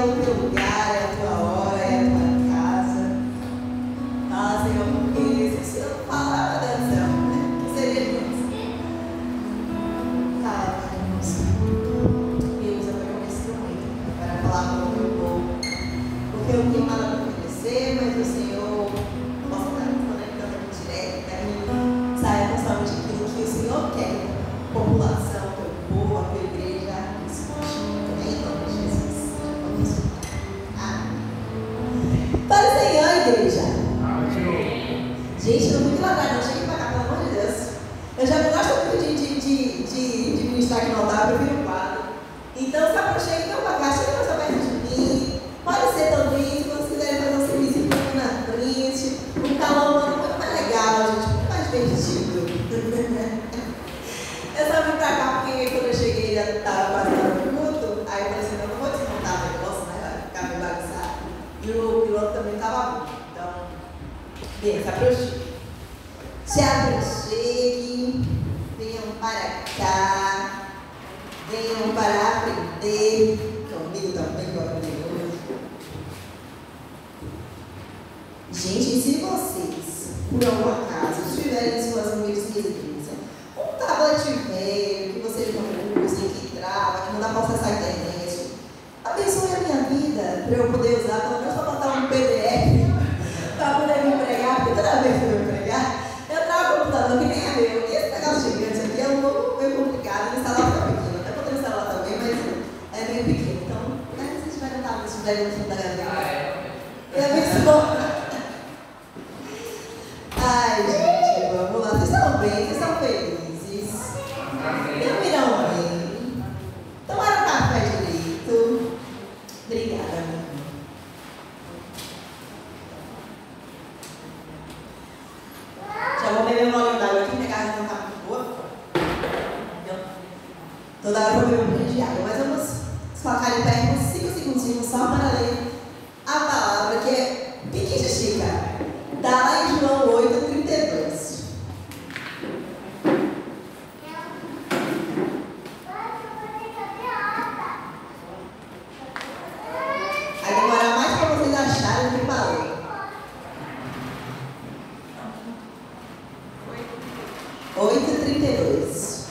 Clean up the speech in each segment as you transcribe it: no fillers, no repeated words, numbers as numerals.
é o teu lugar, é a tua hora, é a tua casa. Ah, Senhor, porque se eu não falar, meu Deus do céu, né? Seria isso. Fala, Deus. Me usa como instrumento para falar com o teu povo. Porque eu não tenho nada para oferecer, mas o Senhor possa estar me conectando direto, para mim saia constante aquilo que o Senhor quer. População, teu povo, a tua igreja, escute. Em nome de Jesus. Vamos. Amém. Para o Senhor, igreja. Amém. Gente, não fique lá, não chegue para cá, pelo amor de Deus. Eu já não gosto muito de ministrar aqui no altar, eu prefiro o quadro. Então, se aproxime, então para cá, chega mais perto de mim. Pode ser também, se vocês quiserem fazer um serviço aqui na frente. Um calor humano muito mais legal, gente, muito mais divertido. Eu só vim pra cá porque quando eu cheguei já estava quase no culto. Aí eu falei assim, não vou desmontar o negócio, né? Vai ficar meio bagunçado. E o piloto também estava bom. Então, bem, se aproxime. Se aproxime. Venham para cá. Venham para aprender. Comigo também, que eu aprendi hoje. Gente, se vocês, por algum acaso, tiverem em suas humildes residências, um tablet velho que vocês não usem, que trava, que não dá para acessar a internet, abençoe a minha vida para eu poder usar, pelo menos para botar um PDF para poder me empregar, porque toda vez que eu me empregar, eu trago o computador que nem é meu. E esse negócio gigante aqui é um pouco meio complicado, instalar fica pequeno. Até poder instalar também, mas é meio pequeno. Então, né, vocês tiverem um tablet velho no fundo da gaveta. Eu abençoo. Ai, gente, vamos lá. Vocês estão bem? Vocês estão felizes? Dormiram bem? Tomaram café direito? Obrigada, meu irmão. Já vou beber um olho d'água aqui, minha garganta não está muito boa. Toda hora eu vou beber um pouquinho de água, mas vamos focar em pé por 5 segundinhos só para ler a palavra que é pique de Chica. Está lá em João 8:32. Vai demorar mais para vocês acharem o que falei. 8:32.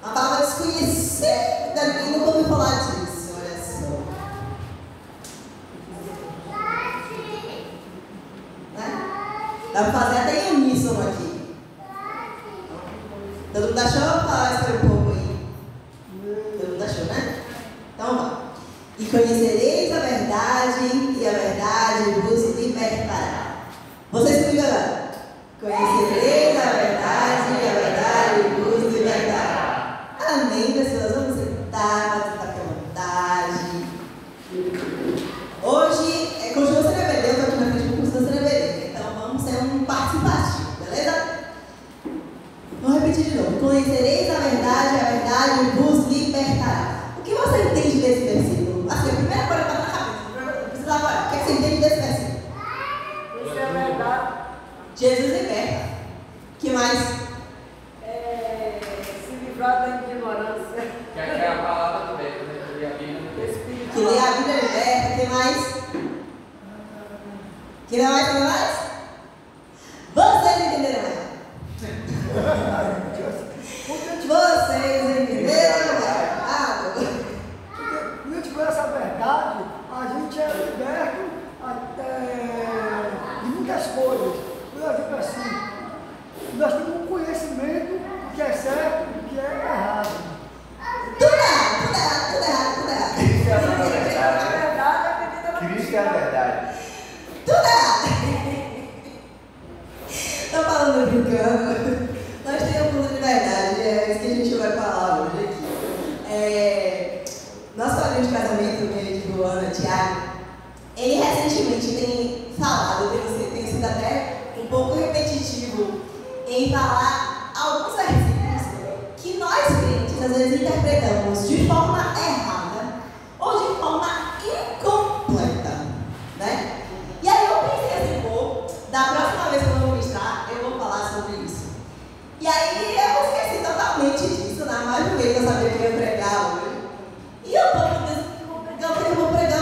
Uma palavra desconhecida, nunca ouvi falar disso. Olha só. Dá para fazer até em uníssono aqui. Todo mundo achou? Fala isso para o povo aí. Todo mundo achou, né? Então vamos. E conhecereis a verdade, e a verdade vos libertará. Vocês comigo agora? Conhecereis a verdade, e a verdade vos libertará. Amém, pessoas? Vamos sentar, pode sentar à vontade. Hoje, continua sendo rebelde, eu estou aqui na frente do curso da Cereberia. Então vamos ser um participativo, beleza? Vou repetir de novo. Conhecereis a verdade vos libertará. O que você entende desse versículo? Assim, a primeira coisa que está na cabeça, precisa agora. O que você entende desse versículo? Isso é verdade. Jesus liberta. O que mais? Se livrar da ignorância. Que é a palavra do Beto, né? Que lê a Bíblia. Que lê a Bíblia liberta. O que mais? Que mais? Que mais? Vocês entenderam errado. Vocês entenderam errado. Porque quando a gente conhece a verdade, a gente é liberto de muitas coisas. Por exemplo, assim, nós temos um conhecimento do que é certo e do que é errado. Tudo errado. Cristo é a verdade. A verdade acredita na Cristo é a verdade. Tudo errado. Tô falando brincando. Nós temos mundo de verdade, é isso que a gente vai falar hoje aqui. Nosso padrinho de casamento, de Luana, Thiago, ele recentemente tem falado, tem sido até um pouco repetitivo em falar alguns versículos que nós crentes às vezes interpretamos de forma errada ou de forma incompleta, né? E aí eu pensei assim, pô, da próxima vez que eu vou ministrar, eu vou falar sobre isso. E aí eu esqueci totalmente disso, né? Mais uma vez eu sabia que eu ia pregar hoje. E eu tô pensando que eu vou pregar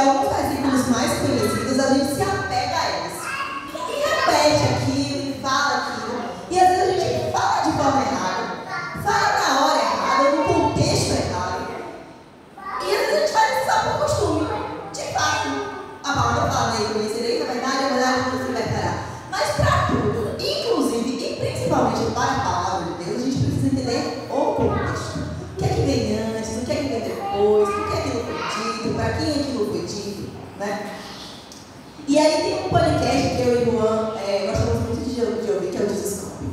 alguns versículos mais conhecidos, a gente se apega a eles. E repete aquilo, e fala aquilo. E às vezes a gente fala de forma errada, fala na hora errada, no contexto errado. E às vezes a gente faz isso só por costume. De fato, a palavra fala, né? Conhecereis a verdade vos libertará. Mas para tudo, inclusive e principalmente para a palavra de Deus, a gente precisa entender o contexto. O que é que vem antes, o que é que vem depois, o que é que aquilo foi dito, para quem aquilo foi dito, né? E aí tem um podcast que eu e o Juan gostamos muito de ouvir, que é o Descobre.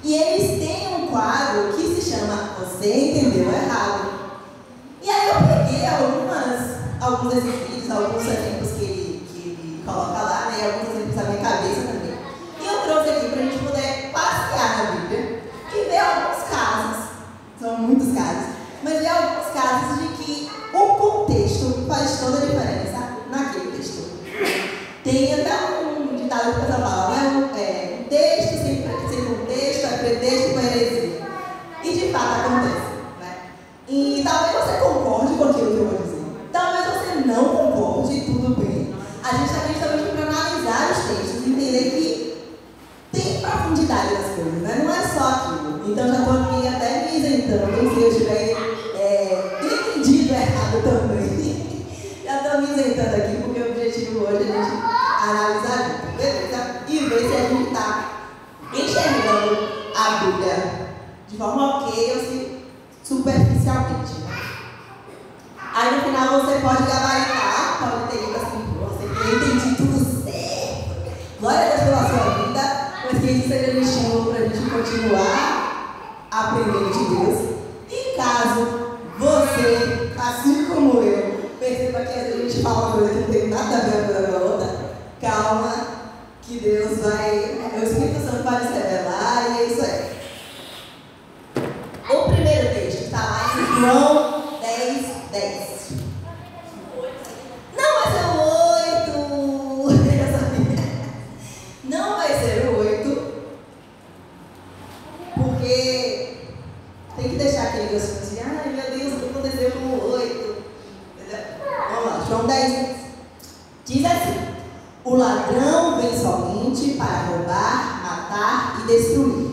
E eles têm um quadro que se chama Você Entendeu Errado. E aí eu peguei alguns desses vídeos, alguns exemplos que ele coloca lá, né? Alguns exemplos da minha cabeça também. E eu trouxe aqui para a gente poder passear na Bíblia e ver alguns casos, são muitos casos, mas ver alguns casos de que o contexto faz toda a diferença naquele texto. Tem até um ditado que o pessoal fala, né? Um texto sem contexto, é pretexto para heresia. E de fato acontece, né? E talvez você concorde com aquilo que eu vou dizer. Talvez você não concorde, tudo bem. A gente está aqui justamente para analisar os textos e entender que tem profundidade nas coisas, né? Não é só aquilo. Então já estou aqui até me isentando, se eu estiver entendido errado também. Já estou me isentando aqui, porque o objetivo hoje é a gente analisar junto, beleza? E ver se a gente está enxergando a Bíblia de forma ok ou se superficialmente. Aí no final você pode gabaritar, pode ter ido assim, você eu entendi tudo certo. Glória a Deus pela sua vida, mas que isso seja um estímulo para a gente continuar aprendendo de Deus. E caso você, assim como eu, perceba que às vezes a gente fala uma coisa que não tem nada a ver com a outra, calma, que Deus vai, o Espírito Santo vai nos revelar e é isso aí. O primeiro texto está lá em João 10:10. Não vai ser o 8. Não vai ser o 8. Porque tem que deixar aquele gostinho assim, ai meu Deus, o que aconteceu com o 8? Vamos lá, João 10. Diz assim: o ladrão vem somente para roubar, matar e destruir.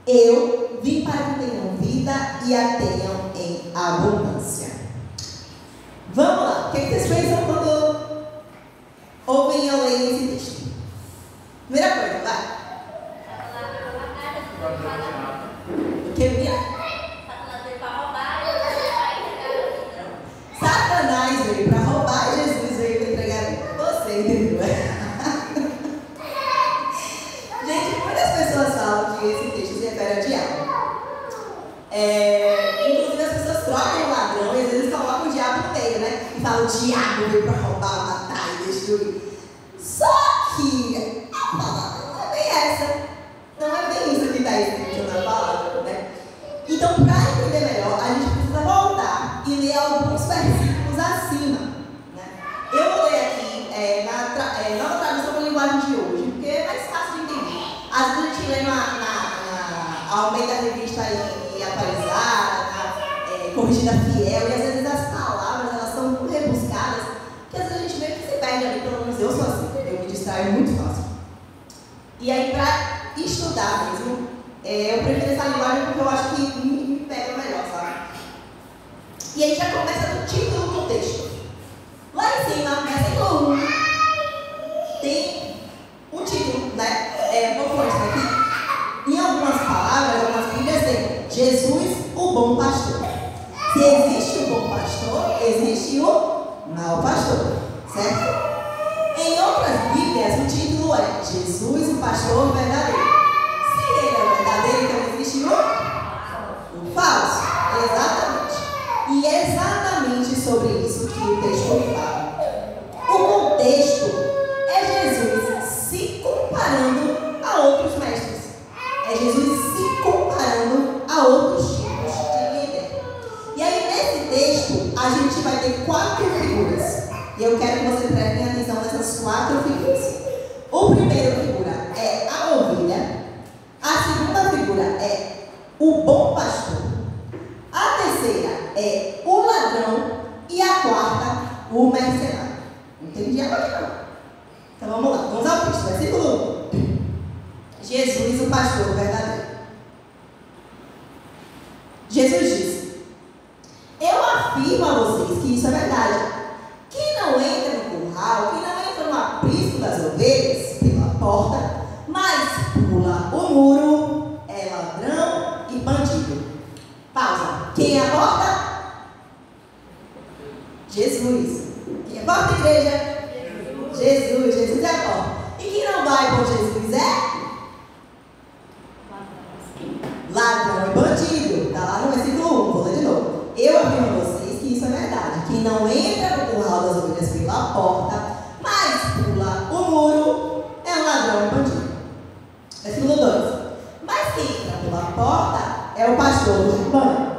Eu vim para que tenham vida e a tenham em abundância. Vamos lá, o que vocês pensam quando ouvem ou leem esse texto? Primeira coisa, vai. O que, menina? Satanás veio para roubar, Jesus veio para entregar você, entendeu? Gente, muitas pessoas falam que esse texto se refere ao diabo. Inclusive as pessoas trocam o ladrão e às vezes colocam o diabo no meio, né? E falam, o diabo veio para roubar, matar e destruir. Só que a palavra não é bem essa. Não é bem isso que está escrito na palavra, né? Então, para entender melhor, a gente precisa voltar e ler alguns versículos acima, né? Eu vou ler aqui na nova tradução da linguagem de hoje, porque é mais fácil de entender. Às vezes a gente lê ao meio da revista e atualizada, corrigida fiel, e às vezes as palavras elas são muito rebuscadas, que às vezes a gente meio que se perde ali, pelo menos eu sou assim, eu me distraio muito fácil. E aí, para estudar mesmo, eu prefiro essa linguagem porque eu acho que me pega melhor, sabe? E aí já começa no título do texto. Lá em cima, versículo 1, tem um título, né? Vou pôr isso aqui. Em algumas palavras, algumas bíblias tem Jesus, o bom pastor. Se existe o bom pastor, existe o mau pastor, certo? Em outras bíblias, o título é Jesus, o pastor verdadeiro. Se ele é verdadeiro, então existe o falso. Exatamente. E é exatamente sobre isso que o texto fala. O contexto é Jesus se comparando a outros mestres. É Jesus se comparando a outros tipos de líder. E aí, nesse texto, a gente vai ter 4 figuras. E eu quero que vocês prestem atenção nessas 4 figuras. O primeiro figura é a ovelha. A segunda figura é o bom pastor. A terceira é o ladrão. E a quarta, o mercenário. Não tem diabo aqui não. Então vamos lá, vamos ao texto, versículo 1. Jesus, o pastor verdadeiro. Jesus disse: eu afirmo a vocês que isso é verdade. Quem não entra no curral, quem não entra no aprisco das ovelhas pela porta, mas pula o muro, é ladrão e bandido. Pausa. Quem é a porta? Jesus. Quem é a porta, igreja? Jesus. Jesus é a porta. E quem não vai por Jesus é? Ladrão e bandido. Está lá no versículo 1. Vou ler de novo. Eu afirmo a vocês que isso é verdade. Quem não entra no curral das ovelhas pela porta, mas pula o muro, é um ladrão e bandido. Versículo 2. Mas quem entra pela porta é o pastor do rebanho.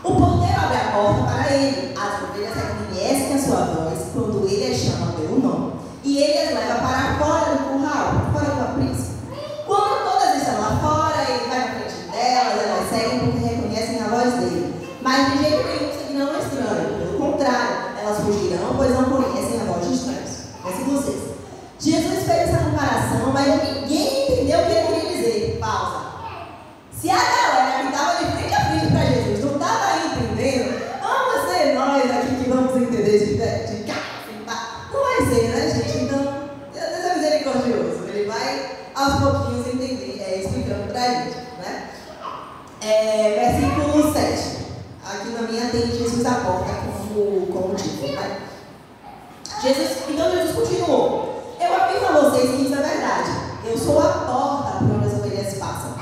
O porteiro abre a porta para ele. As ovelhas reconhecem a sua voz quando ele as chama pelo nome. E ele as leva para fora do curral, fora do aprisco. Quando todas estão lá fora, ele vai na frente delas, elas seguem porque reconhecem a voz dele. Mas de jeito nenhum seguirão estranho. Pelo contrário, elas fugirão, pois não conhecem a voz de estranhos. Versículo 6. Jesus fez essa comparação, mas ninguém entendeu o que ele queria dizer. Pausa. Se a galera que estava de frente a frente para Jesus não estava entendendo, vamos ser nós aqui que vamos entender de cá. Não vai ser, né, gente? Então, Deus é misericordioso. Ele vai aos pouquinhos entender, explicando para a gente, né? Versículo 7. Aqui na minha tem Jesus à porta como título, né? Então Jesus continuou: eu afirmo a vocês que isso é verdade. Eu sou a porta por onde as ovelhas passam.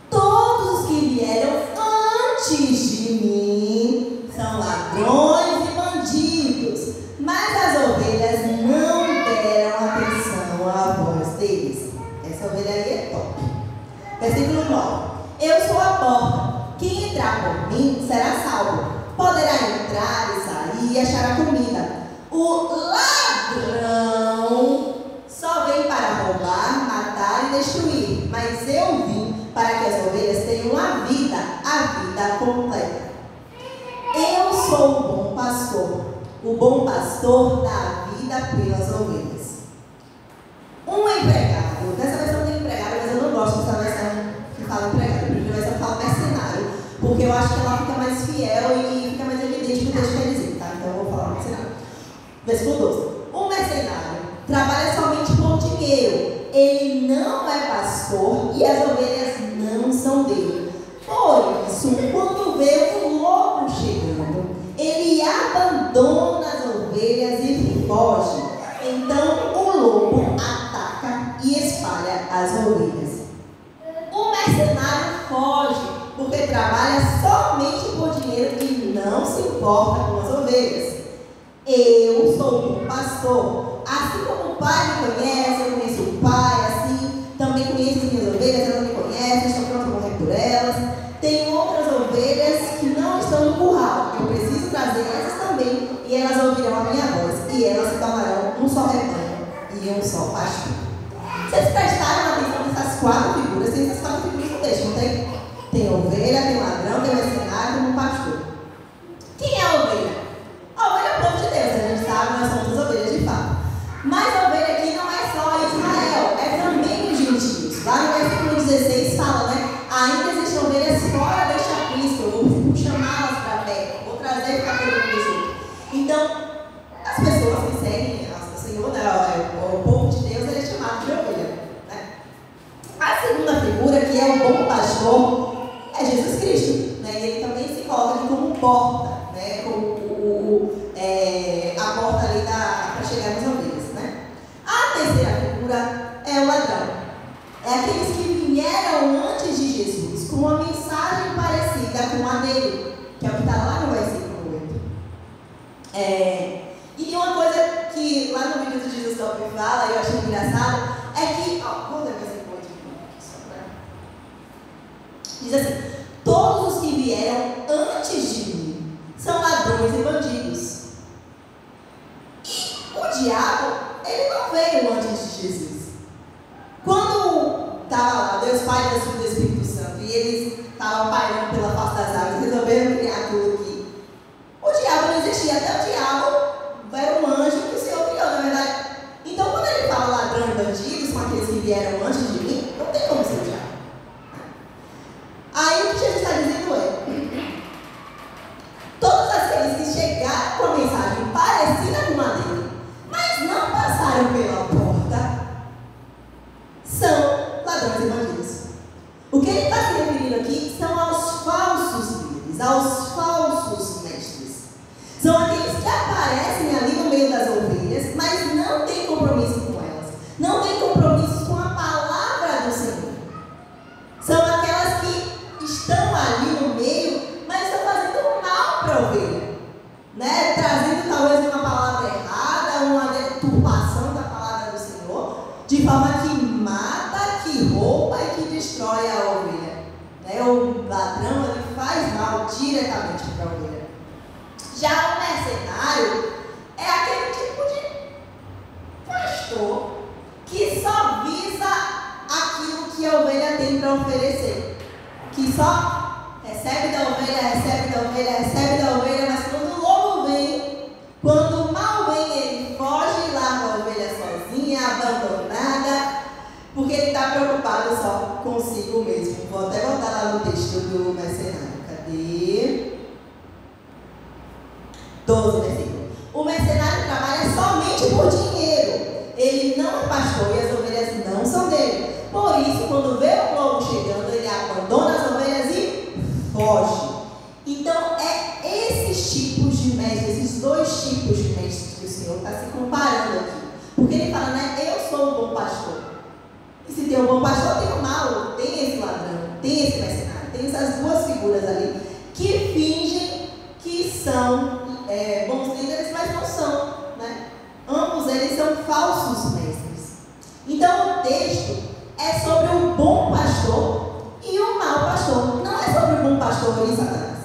Todos os que vieram antes de mim são ladrões e bandidos, mas as ovelhas não deram atenção à voz deles. Essa ovelha aí é top. Versículo 9. Eu sou a porta. Quem entrar por mim será salvo. Poderá entrar e sair e achará comida. O ladrão só vem para roubar, matar e destruir, mas eu vim para que as ovelhas tenham a vida completa. Eu sou o bom pastor. O bom pastor dá a vida pelas ovelhas. Um empregado, nessa versão tem empregado, mas eu não gosto dessa versão que fala empregado, eu prefiro a versão que fala mercenário, porque eu acho que ela fica mais fiel e fica mais evidente o que o texto quer dizer, tá? Então eu vou falar mercenário. Versículo 12. Um mercenário trabalha somente por dinheiro. Ele não é pastor e as ovelhas não são dele. Por isso, quando vê um lobo chegando, ele abandona as ovelhas e foge. Então o lobo ataca e espalha as ovelhas. O mercenário foge porque trabalha somente por dinheiro e não se importa com as ovelhas. Eu sou um pastor. Assim como o Pai me conhece, eu conheço o Pai, assim também conheço as minhas ovelhas, elas me conhecem, estou pronto para morrer por elas. Tem outras ovelhas que não estão no curral. Eu preciso trazer essas também e elas ouvirão a minha voz e elas se tornarão um só rebanho e um só pastor. Vocês prestaram atenção nessas 4 figuras? Tem essas 4 figuras no texto, não tem? Tem ovelha, tem ladrão, tem mercenário, tem um pastor. Quem é a ovelha? A ovelha é o povo de Deus, a gente sabe, nós somos as ovelhas de fato. Mas a ovelha aqui não é só Israel, é também os gentios. Lá no versículo 16 fala, né? Ainda existem ovelhas fora deste aprisco, eu vou chamá-las para perto, vou trazer para todo mundo. Então, as pessoas que seguem o Senhor, né, o povo de Deus, ele é chamado de ovelha, né? A segunda figura, que é o bom pastor, é Jesus Cristo, né? E ele também se coloca aqui como porta, né? Como a porta ali para chegar nas ovelhas, né? A terceira figura é o ladrão. É aqueles que vieram antes de Jesus com uma mensagem parecida com a dele, que é o que está lá no versículo 8. E uma coisa que lá no vídeo do Jesus Top fala, e eu achei engraçado, é que, vou ler o versículo 8 aqui, diz assim: todos os que vieram antes de mim são ladrões e bandidos. E o diabo, ele não veio antes de Jesus. Quando estava lá, Deus Pai, Deus Filho e Deus Espírito Santo, e eles estavam pairando pela face das águas, resolveram criar tudo aqui. O diabo não existia, até o diabo era humano. com uma mensagem parecida com a dele, mas não passaram pela porta, são ladrões e bandidos. O que ele está se referindo aqui são aos falsos líderes, aos falsos mestres. São aqueles que aparecem ali no meio das ovelhas, mas não têm compromisso com elas, não têm compromisso com a palavra do Senhor. São aquelas que estão ali no meio, mas estão fazendo mal para a ovelha, né? Trazendo talvez uma palavra errada, uma deturpação da palavra do Senhor, de forma que mata, que rouba e que destrói a ovelha, né? O ladrão, ele faz mal diretamente para a ovelha. Já o mercenário é aquele tipo de pastor que só visa aquilo que a ovelha tem para oferecer, que só recebe da ovelha, recebe da ovelha, recebe da ovelha, mas quando o lobo vem, quando o mal vem, ele foge e larga a ovelha sozinha, abandonada, porque ele está preocupado só consigo mesmo. Vou até botar lá no texto do mercenário. Cadê? 12 versículos. O mercenário trabalha somente por dinheiro. Ele não é pastor e as ovelhas não são dele. Por isso, quando vê o lobo chegando, ele abandona as ovelhas e foge. Então, é esses tipos de mestres, esses dois tipos de mestres que o Senhor está se comparando aqui. Porque ele fala, né? Eu sou o bom pastor. E se tem um bom pastor, tem o mal, tem esse ladrão, tem esse mercenário, tem essas duas figuras ali que fingem que são bons líderes, mas não são, né? Ambos eles são falsos mestres. Então o texto é sobre o bom pastor e o mau pastor. Não é sobre o bom pastor e Satanás.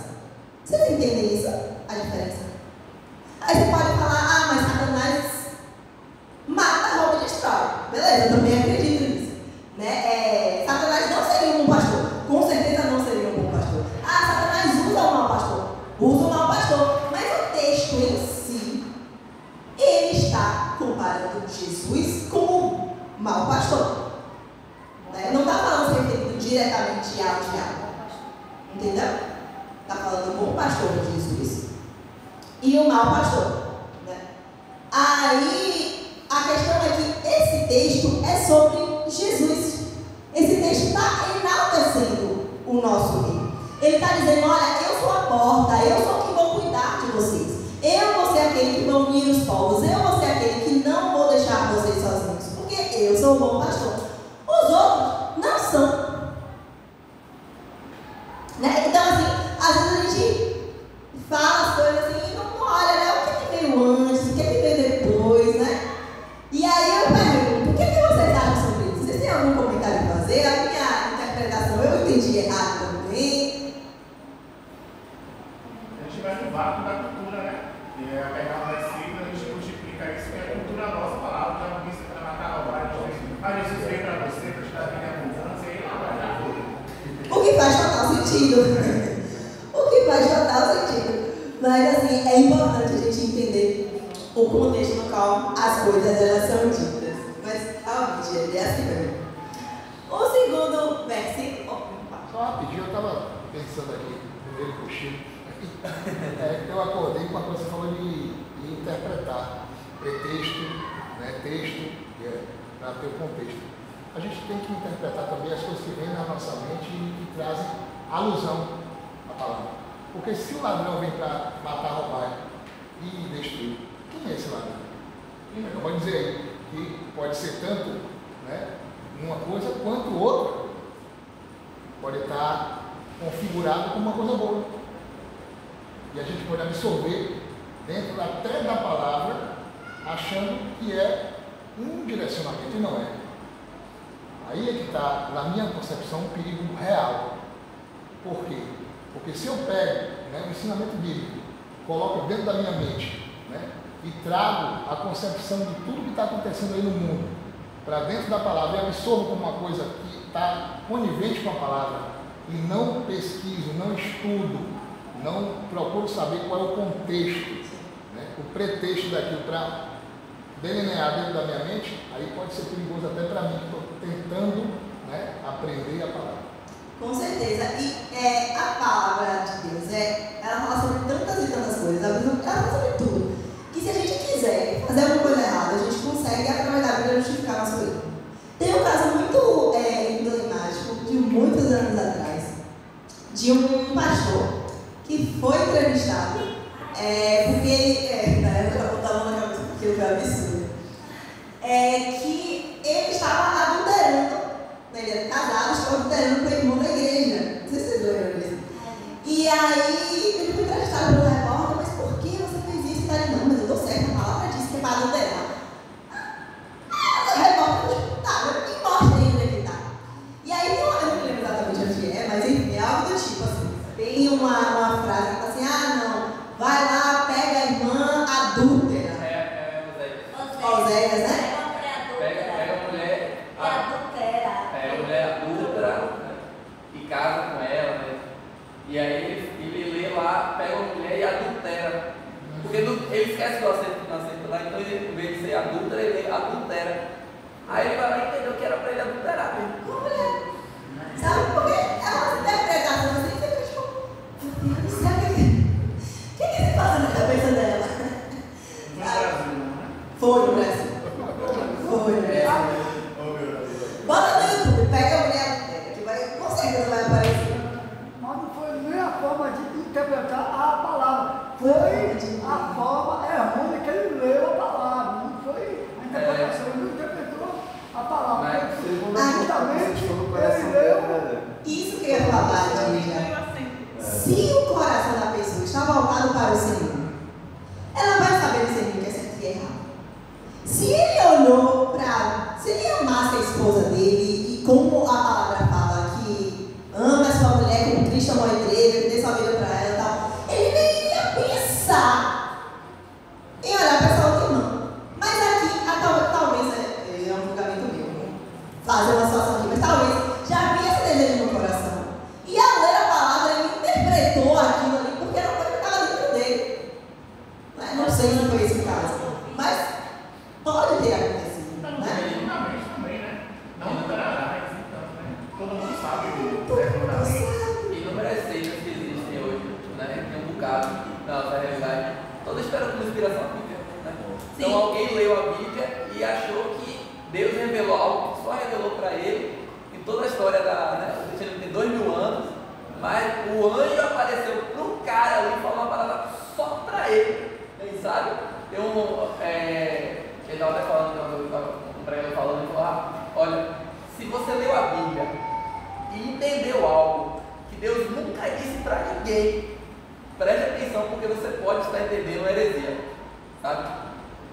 Vocês entendem isso? A diferença? Aí você pode falar, mas Satanás mata, rouba e destrói. Beleza, eu também acredito nisso, né? Satanás não seria um bom pastor. Com certeza não seria um bom pastor. Satanás usa o mau pastor. Usa o mau pastor. Mas o texto em si, ele está comparando Jesus com o mau pastor. Né? Não está falando se referindo diretamente ao diabo. Entendeu? Está falando do bom pastor Jesus e o mau pastor. Né? Aí a questão é que esse texto é sobre Jesus. Esse texto está enaltecendo o nosso rei. Ele está dizendo, olha, eu sou a porta, eu sou o que vou cuidar de vocês. Eu vou ser aquele que vai unir os povos, eu vou ser aquele que não vou deixar vocês sozinhos, porque eu sou o bom pastor. Os outros não são. Né? Então, assim, às vezes a gente fala as coisas assim e não olha, né? O que veio antes, o que veio depois, né? E aí eu pergunto, o que vocês acham sobre isso? Vocês têm algum comentário a fazer? A minha interpretação eu entendi errado também. A gente vai no vácuo da cultura, né? E a pegar uma sigla, a gente multiplica isso, que é a cultura nossa, a palavra da missa para matar o pai. Jesus veio para você, para te dar vida em abundância, e lá vai dar tudo. O que faz total sentido. O que faz total sentido. Mas assim, é importante a gente entender o contexto no qual as coisas elas são ditas. Mas realmente ele é assim mesmo. O segundo versículo. Só rapidinho, eu estava pensando aqui, no meio do cochilo, eu acordei com uma coisa que você falou de interpretar pretexto, né, texto, para ter o contexto. A gente tem que interpretar também as coisas que vêm na nossa mente e que trazem alusão à palavra. Porque se o ladrão vem para matar, roubar e destruir, quem é esse ladrão? Eu vou dizer aí que pode ser tanto, né, uma coisa quanto outra. Pode estar configurado como uma coisa boa. E a gente pode absorver dentro até da palavra, achando que é um direcionamento e não é. Aí é que está, na minha concepção, um perigo real. Por quê? Porque se eu pego, né, o ensinamento bíblico, coloco dentro da minha mente, né, e trago a concepção de tudo que está acontecendo aí no mundo para dentro da palavra e absorvo como uma coisa que está conivente com a palavra e não pesquiso, não estudo, não procuro saber qual é o contexto, né, o pretexto daquilo para delinear dentro da minha mente, aí pode ser perigoso até para mim que estou tentando, né, aprender a palavra. Com certeza. E a palavra de Deus, ela fala sobre tantas e tantas coisas. fala sobre tudo. Que se a gente quiser fazer alguma coisa errada, a gente consegue, através da Bíblia, justificar nosso erro. Tem um caso muito emblemático, de muitos anos atrás, de um pastor que foi entrevistado, porque ele, na época eu estava na cabeça, porque eu foi absurdo, que ele estava adulterando, ele era casado, estava adulterando com o irmão da igreja. Não sei se vocês lembram disso. E aí ele foi entrevistado pelo repórter, mas por que você fez isso? E tal? Não, mas eu dou certo, a palavra diz que é para adulterar. O repórter falou, tá, me mostra aí onde é que tá. E aí, eu não lembro exatamente onde é, mas enfim, é algo do tipo assim. Tem uma frase que tá assim, não, vai lá, pega a irmã adúltera. Oséias, né? Pega a mulher adulta e casa com ela, né? E aí ele lê lá, pega uma mulher e adultera. Porque ele esquece do acento lá, então ele, em vez de ser adulta, ele lê adultera. Aí ele vai lá e entendeu que era para ele adulterar mesmo. Sabe? Porque é uma interpretação assim, você fica tipo, meu Deus do céu, o que se passa na cabeça dela? No Brasil, né? Foi no Brasil. Foi no Brasil. Bota no YouTube, pega a mulher adultera, que vai, com certeza vai aparecer. Mas não foi nem a forma de interpretar a palavra, foi a forma errônea que ele leu a palavra, não foi a interpretação, ele não interpretou a palavra. Justamente ele leu. Isso que eu ia falar, Lígia. Se o coração da pessoa está voltado para o Senhor, ela vai saber discernir o que é certo e errado. Se ele olhou para. Se ele amasse a esposa dele, e como a palavra fala que ama a sua mulher como Cristo amou a igreja, que dê sua vida para ela e tal, ele nem iria pensar em olhar para essa outra irmã. Mas aqui, talvez, é um julgamento meu, fazer uma situação aqui, mas talvez já havia esse desejo no coração. E ao ler a palavra, ele interpretou aquilo ali, porque era uma coisa que estava dentro dele. Não sei se foi esse o caso, mas pode ter acontecido. Biblicamente também, né? Não adulterarás, então, né? Todo mundo sabe o E números 6 que existem hoje, né? Tem um bocado na nossa realidade. Todos esperam por inspiração a Bíblia, né? Então alguém leu a Bíblia e achou que Deus revelou algo que só revelou para ele em toda a história da. Né? O cristianismo tem 2000 anos, mas o anjo apareceu para um cara ali e falou uma palavra só para ele. Sabe? Tem ele estava até falando, eu estava para ele falando, ele falou, olha, se você leu a Bíblia e entendeu algo que Deus nunca disse para ninguém, preste atenção, porque você pode estar entendendo uma heresia, sabe?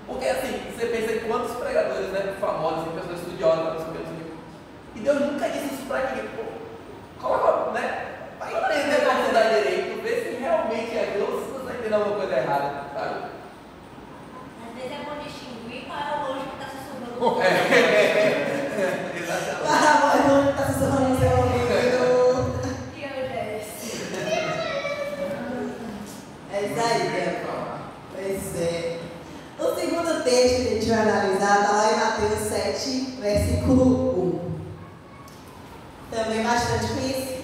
Porque assim, você pensa em quantos pregadores, né, famosos, pessoas estudiosas, e Deus nunca disse isso para ninguém. Pô, coloca, né? Vai entender como estudar direito, ver se realmente é Deus, se você está entendendo alguma coisa errada, sabe? Às vezes é bom distinguir qual é o longe que está sussurrando. Exatamente. Mas não está sussurrando no seu ouvido. E eu já disse. É isso aí, né? Pois é. O segundo texto que a gente vai analisar está lá em Mateus 7, versículo 1. Também bastante conhecido.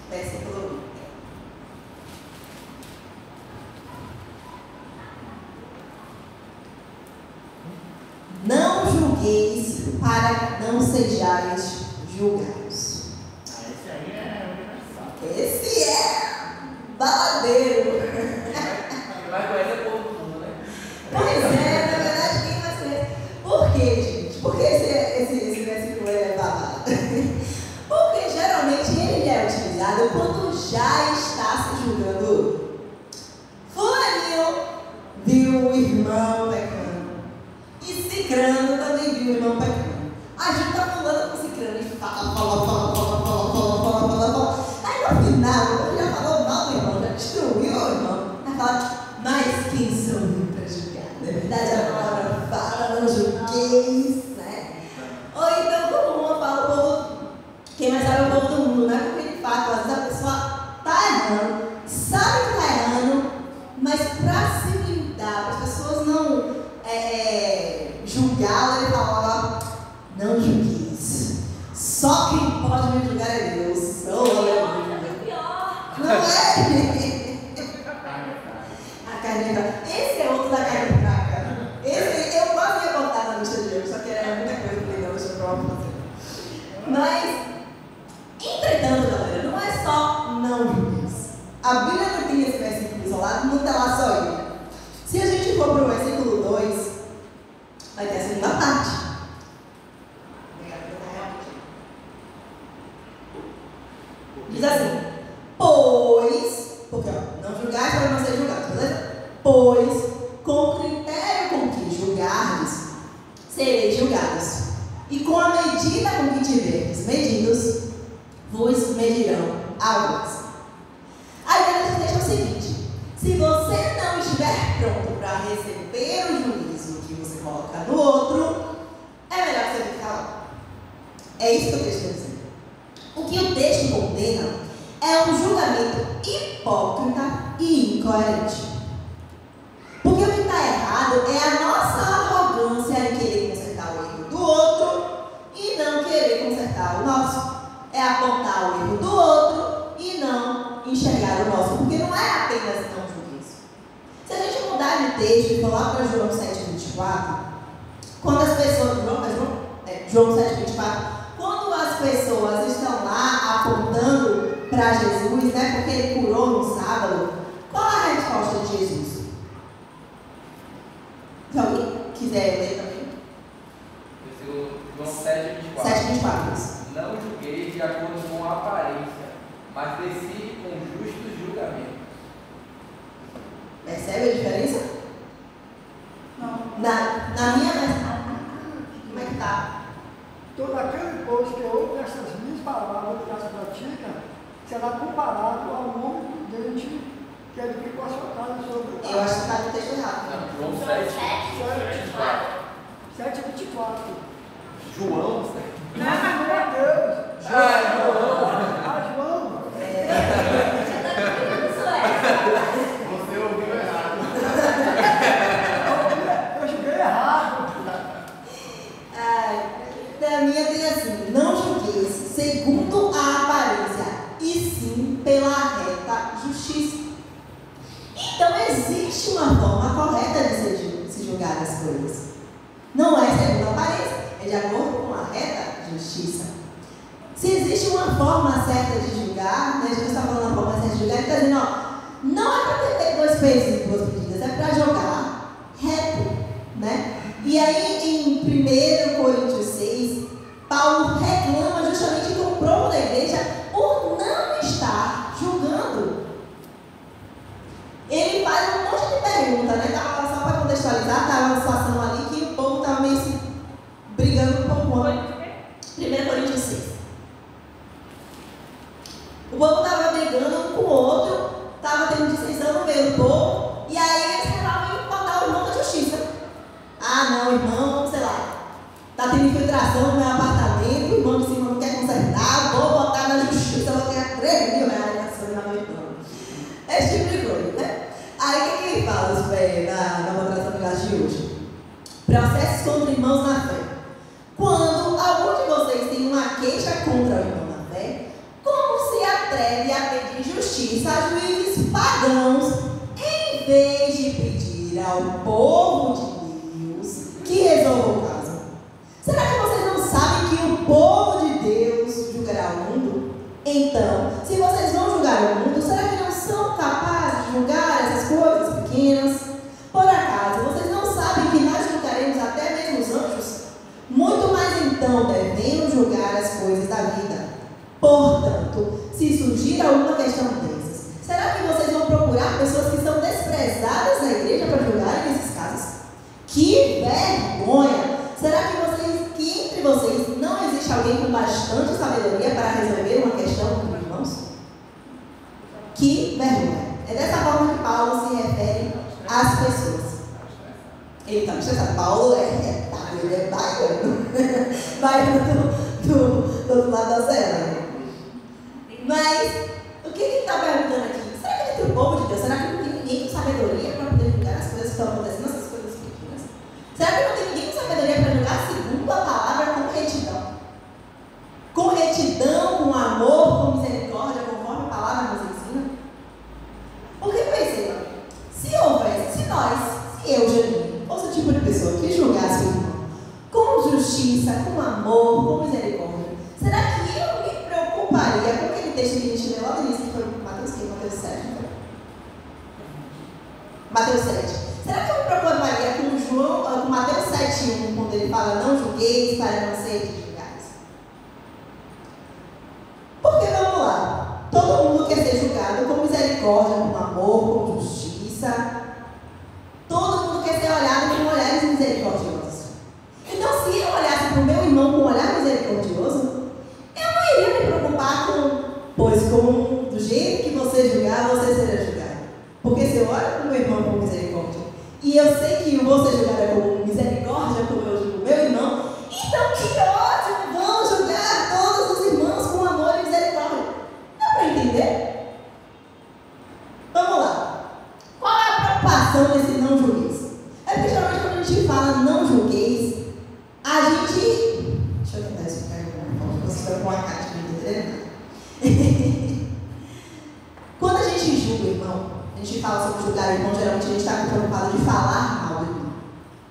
Versículo 1. Não julgueis para que não sejais julgados. Esse aí é universal. Esse é baladeiro. Vai conhecer o povo do mundo, né? Pois é, na verdade, quem mais conhece? Por quê, gente? Por que esse versículo é babado? Porque geralmente ele é utilizado quando já está se julgando. Fulaninho viu o irmão pecando. E Cicrano também viu o irmão pecando. A gente está falando com Cicrano e fala. Aí no final, quando já falou mal do irmão, já destruiu o irmão, vai falar, mas quem sou eu para julgar? Na verdade, a palavra fala, não julgueis, né? Ou então, como uma fala, o povo, quem mais sabe é o povo do mundo, né? Porque de fato, às vezes a pessoa está errando, sabe que está errando, mas para se blindar, para as pessoas não julgá-la, ele fala, não julgueis. Só quem pode me julgar é Deus. Oh, aleluia. Pior, Diz assim, pois, porque ó, não julgais para não ser julgados, beleza? Pois, com o critério com que julgardes, sereis julgados. E com a medida com que tiverdes medidos, vos medirão a vós. A ideia deixa o seguinte: se você não estiver pronto para receber o juízo que você coloca no outro, é melhor que você fique calado. É isso que o texto está dizendo. O que o texto condena é um julgamento hipócrita e incoerente. Porque o que está errado é a nossa arrogância em querer consertar o erro do outro e não querer consertar o nosso. É apontar o erro do outro e não enxergar o nosso. Porque não é apenas não julgueis. Se a gente mudar de texto e falar para João 7,24, quando as pessoas. João 7,24, quando as pessoas estão lá apontando para Jesus, né, porque ele curou no sábado, qual a resposta de Jesus? Se alguém quiser ler também. João 7,24. 7,24. Não julgueis de acordo com a aparência, mas decide com justo julgamento. Percebe a diferença? Não. Na minha versão, como é que está? Todo aquele povo que ouve essas minhas palavras e as pratica, será comparado ao homem prudente que edificou a sua casa sobre o mar. Eu acho que está no texto errado. Não, João 7,24. 7,24. João 7. Não, meu Deus! João! Você ouviu errado. Eu julguei errado. Da minha tem assim: não julgueis segundo a aparência, e sim pela reta justiça. Então existe uma forma correta de se julgar as coisas. Não é segundo a aparência, é de acordo com a reta justiça. Se existe uma forma certa de julgar, né, Jesus está falando uma forma certa de julgar, ele está dizendo, ó, não é para ter dois pesos e duas medidas, é para jogar reto, né? E aí em 1 Coríntios 6, Paulo reclama justamente do povo da igreja por não estar julgando. Ele faz um monte de perguntas, né? Só para contextualizar, estava uma situação ali que o povo estava meio se brigando um pouco. 1 Coríntios 6. O povo estava brigando um com o outro, estava tendo dissensão no meio do povo, e aí eles tentavam botar o irmão da justiça. Ah, não, irmão, sei lá, está tendo infiltração no meu apartamento, o irmão de cima não quer consertar, vou botar na justiça, vou ganhar 3 mil reais na meu irmão. Esse tipo de coisa, né? Aí o que ele fala na moderação de classe de hoje? Processos contra irmãos na fé. Quando algum de vocês tem uma queixa contra o irmão na fé, como se atreve a pedir justiça a juízes pagãos, em vez de pedir ao povo de Deus que resolva o caso? Será que vocês não sabem que o povo de Deus julgará o mundo? Então, se vocês vão julgar o mundo, será que não são capazes de julgar essas coisas pequenas? Por acaso, vocês não sabem que nós julgaremos até mesmo os anjos? Muito mais então devemos julgar as coisas da vida. Portanto, se surgir alguma questão dessas, será que vocês vão procurar pessoas que são desprezadas na igreja para julgarem esses casos? Que vergonha! Será que entre vocês não existe alguém com bastante sabedoria para resolver uma questão com os irmãos? Que vergonha! É dessa forma que Paulo se refere às pessoas. Ele está me estressado. Paulo ele é baiano. Baiano do outro lado da serra. Mas, o que ele está perguntando aqui? Será que entre o povo de Deus, será que não tem ninguém com sabedoria para poder julgar as coisas que estão acontecendo, essas coisas pequenas? Será que não tem ninguém com sabedoria para julgar segundo a palavra com retidão? Com retidão, com amor, com misericórdia, conforme a palavra nos ensina? Porque pensei, se houvesse, se eu, Janine, fosse o tipo de pessoa que julgasse o irmão com justiça, com amor, com misericórdia, será que eu me preocuparia com aquele texto que a gente leu logo no início, que foi Mateus 7, né? Mateus 7. Será que eu me preocuparia com Mateus 7:1, quando ele fala não julgueis para não ser julgados? Porque vamos lá. todo mundo quer ser julgado com misericórdia, com amor, com justiça. Todo mundo quer ser olhado com olhares misericordiosos. Então, se eu olhasse para o meu irmão com um olhar misericordioso, eu não iria me preocupar pois do jeito que você julgar, você será julgado. Porque se eu olho para o meu irmão com misericórdia, e eu sei que eu vou ser julgada com misericórdia, como eu julgo o meu irmão, então que ótimo, vamos julgar todos os irmãos com amor e misericórdia. Dá para entender? Vamos lá. Qual é a preocupação desse não julgueis? É porque geralmente quando a gente fala não julgueis, a gente... Deixa eu tentar explicar de uma forma, você vai com a caixa de entender. Quando a gente julga o irmão, a gente fala sobre julgar o irmão, geralmente a gente está preocupado de falar mal do irmão.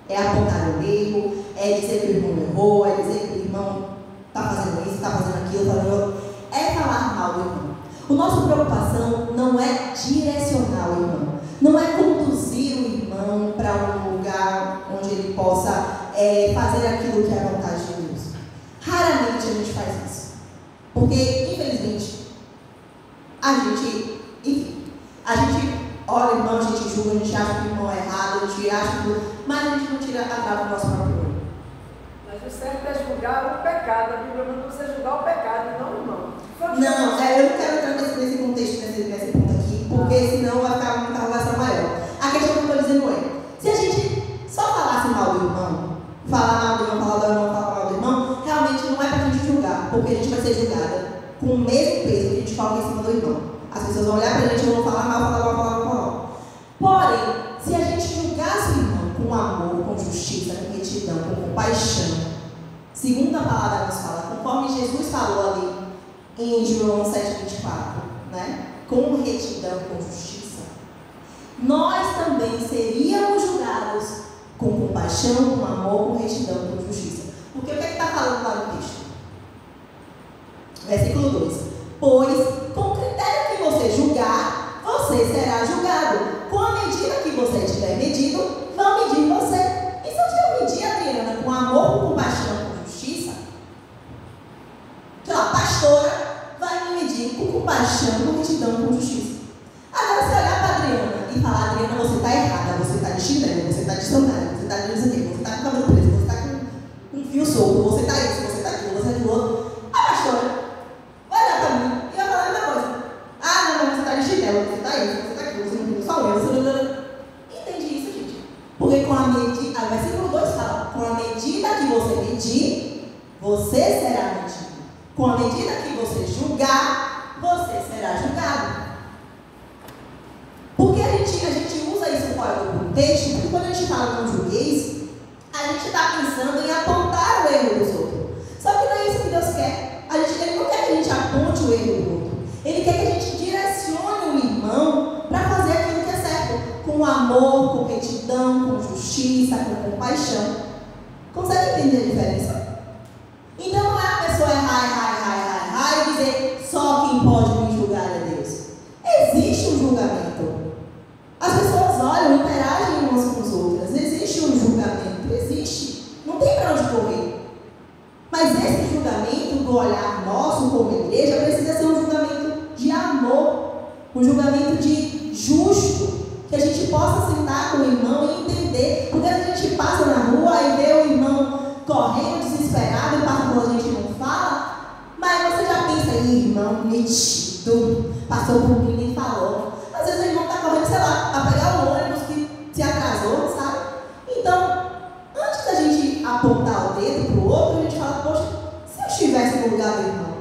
É apontar o erro, é dizer que o irmão errou, é dizer que o irmão está fazendo isso, está fazendo aquilo, é falar mal do irmão. A nossa preocupação não é direcionar o irmão, não é conduzir o irmão para um lugar onde ele possa fazer aquilo que é a vontade de Deus. Raramente a gente faz isso, porque infelizmente a gente olha o irmão, a gente julga, a gente acha que o irmão é errado, a gente acha que... mas a gente não tira a trava do nosso próprio olho. Mas o certo é julgar o pecado. A Bíblia manda você julgar o pecado e não o irmão. Não, eu não quero entrar nesse contexto, nesse ponto aqui, porque senão vai ficar uma conversa maior. A questão que eu estou dizendo é, se a gente só falasse mal do irmão, falar mal do irmão, realmente não é para a gente julgar, porque a gente vai ser julgada com o mesmo peso que a gente coloca em cima do irmão. As pessoas vão olhar para a gente e vão falar mal. Porém, se a gente julgasse o irmão com amor, com justiça, com retidão, com compaixão, segundo a palavra nos fala, conforme Jesus falou ali em João 7,24, né? Com retidão, com justiça, nós também seríamos julgados com compaixão, com amor, com retidão, com justiça. Porque o que está falando lá no texto? Versículo 2. Pois, com o critério que você julgar, você será julgado. Com a medida que você tiver medido, vão medir você. E se eu medir, Adriana, com amor, com compaixão, com justiça, sei lá, a pastora vai me medir com compaixão, com retidão, com justiça. Agora, se olhar para a Adriana e falar, Adriana, você está errada, você está de chinelo, você está de sandália, você está de não sei o quê, você está com o cabelo preso, você está com um fio solto, você está isso, você está aquilo, você está aquilo outro, a pastora vai olhar para mim e vai falar a mesma coisa. Ah, não, você está de chinelo, você está isso, você está aquilo, você não viu só eu, você não... Entende isso, gente? Porque com a medida, a versículo 2 fala, com a medida que você medir, você será medido. Com a medida que você julgar, você será julgado. Porque a gente usa isso fora do contexto, porque quando a gente fala não julgueis, a gente está pensando em apontar o erro dos outros. Só que não é isso que Deus quer. Ele não quer que a gente aponte o erro do outro. Ele quer que a gente direcione o irmão para fazer aquilo que é certo. Com amor, com retidão, com justiça, com compaixão. Consegue entender a diferença? Então não é a pessoa errar e dizer só quem pode me julgar é Deus. Existe um julgamento. As pessoas olham, interagem umas com as outras. Existe um julgamento, existe. Não tem para onde correr. Mas esse julgamento do olhar nosso como igreja precisa ser um julgamento de amor, um julgamento de justo, que a gente possa sentar com o irmão e entender. Porque a gente passa na rua e vê o irmão correndo desesperado e passa por a gente não fala, mas você já pensa em irmão metido, passou por mim e falou. Às vezes o irmão está correndo, sei lá, para pegar o ônibus que se atrasou, sabe? Então, antes da gente apontar o dedo para o outro, a gente fala, poxa, se eu estivesse no lugar do irmão,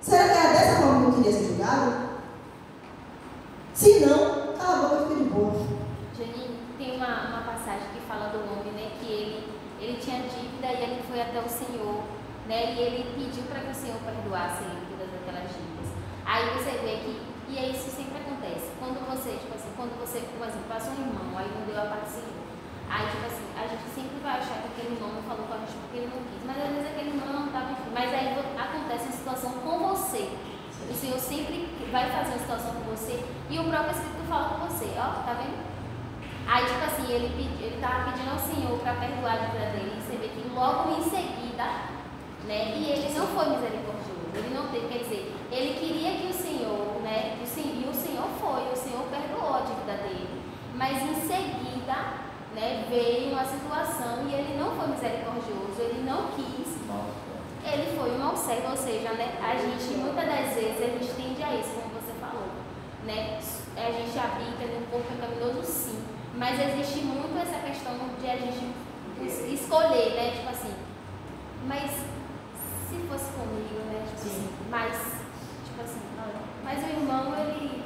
será que era dessa forma que eu queria ser julgado? Se não, cala a boca e fica de boa. Janine, tem uma passagem que fala do homem, né, que ele tinha dívida e ele foi até o Senhor, né, e ele pediu para que o Senhor perdoasse ele todas aquelas dívidas. Aí você vê que, e aí isso sempre acontece, quando você, por exemplo, passa um irmão, aí não deu a parte do Senhor, aí a gente sempre vai achar que aquele irmão não falou com a gente porque ele não quis, mas às vezes aquele irmão não estava enfim, mas aí acontece uma situação com você, o Senhor sempre vai fazer uma situação com você, e o próprio Espírito fala com você, ó, tá vendo? Aí ele estava pedindo ao Senhor para perdoar a dívida dele, e você vê que logo em seguida, né, e ele não foi misericordioso, ele não teve, quer dizer, ele queria que o Senhor, né, ou seja, né, a gente, muitas das vezes, a gente tende a isso, como você falou, né? A gente habita no corpo pecaminoso, sim, mas existe muito essa questão de a gente escolher, né? Tipo assim, mas se fosse comigo, né? Tipo assim, mas, tipo assim, olha, mas o irmão, ele.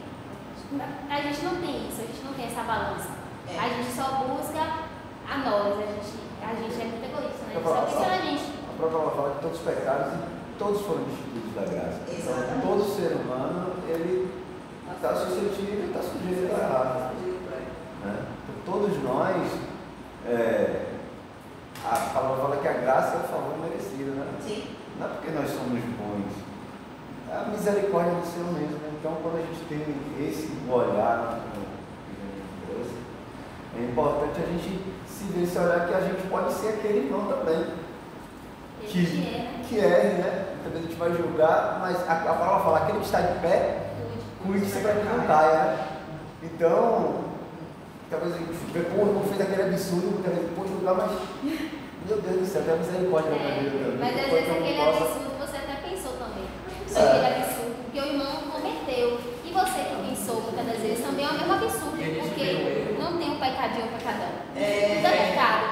A gente não tem isso, a gente não tem essa balança. A gente só busca a nós, a gente é muito egoísta, né? A gente só pensa na gente. A própria palavra fala que todos os pecados e todos foram destituídos da graça. Então, todo ser humano, ele está suscetível e está sujeito a errar. Né? Então, todos nós, a palavra fala que a graça é o favor merecido, né? Sim. Não é porque nós somos bons, é a misericórdia do Senhor mesmo. Né? Então, quando a gente tem esse olhar, é importante a gente se ver, esse olhar que a gente pode ser aquele irmão também. Que erre, né? Talvez a gente vai julgar, mas a palavra fala, aquele que está de pé, cuide-se para que não caia, né? Então, talvez a gente vê, pô, não fez aquele absurdo, talvez pode julgar, mas, meu Deus do céu, tem a misericórdia na minha vida também. Mas às vezes aquele absurdo você até pensou também. Aquele absurdo, porque o irmão cometeu. E você que pensou muitas das vezes também é o mesmo absurdo, porque não tem um pecadinho para cada um. Tudo é pecado.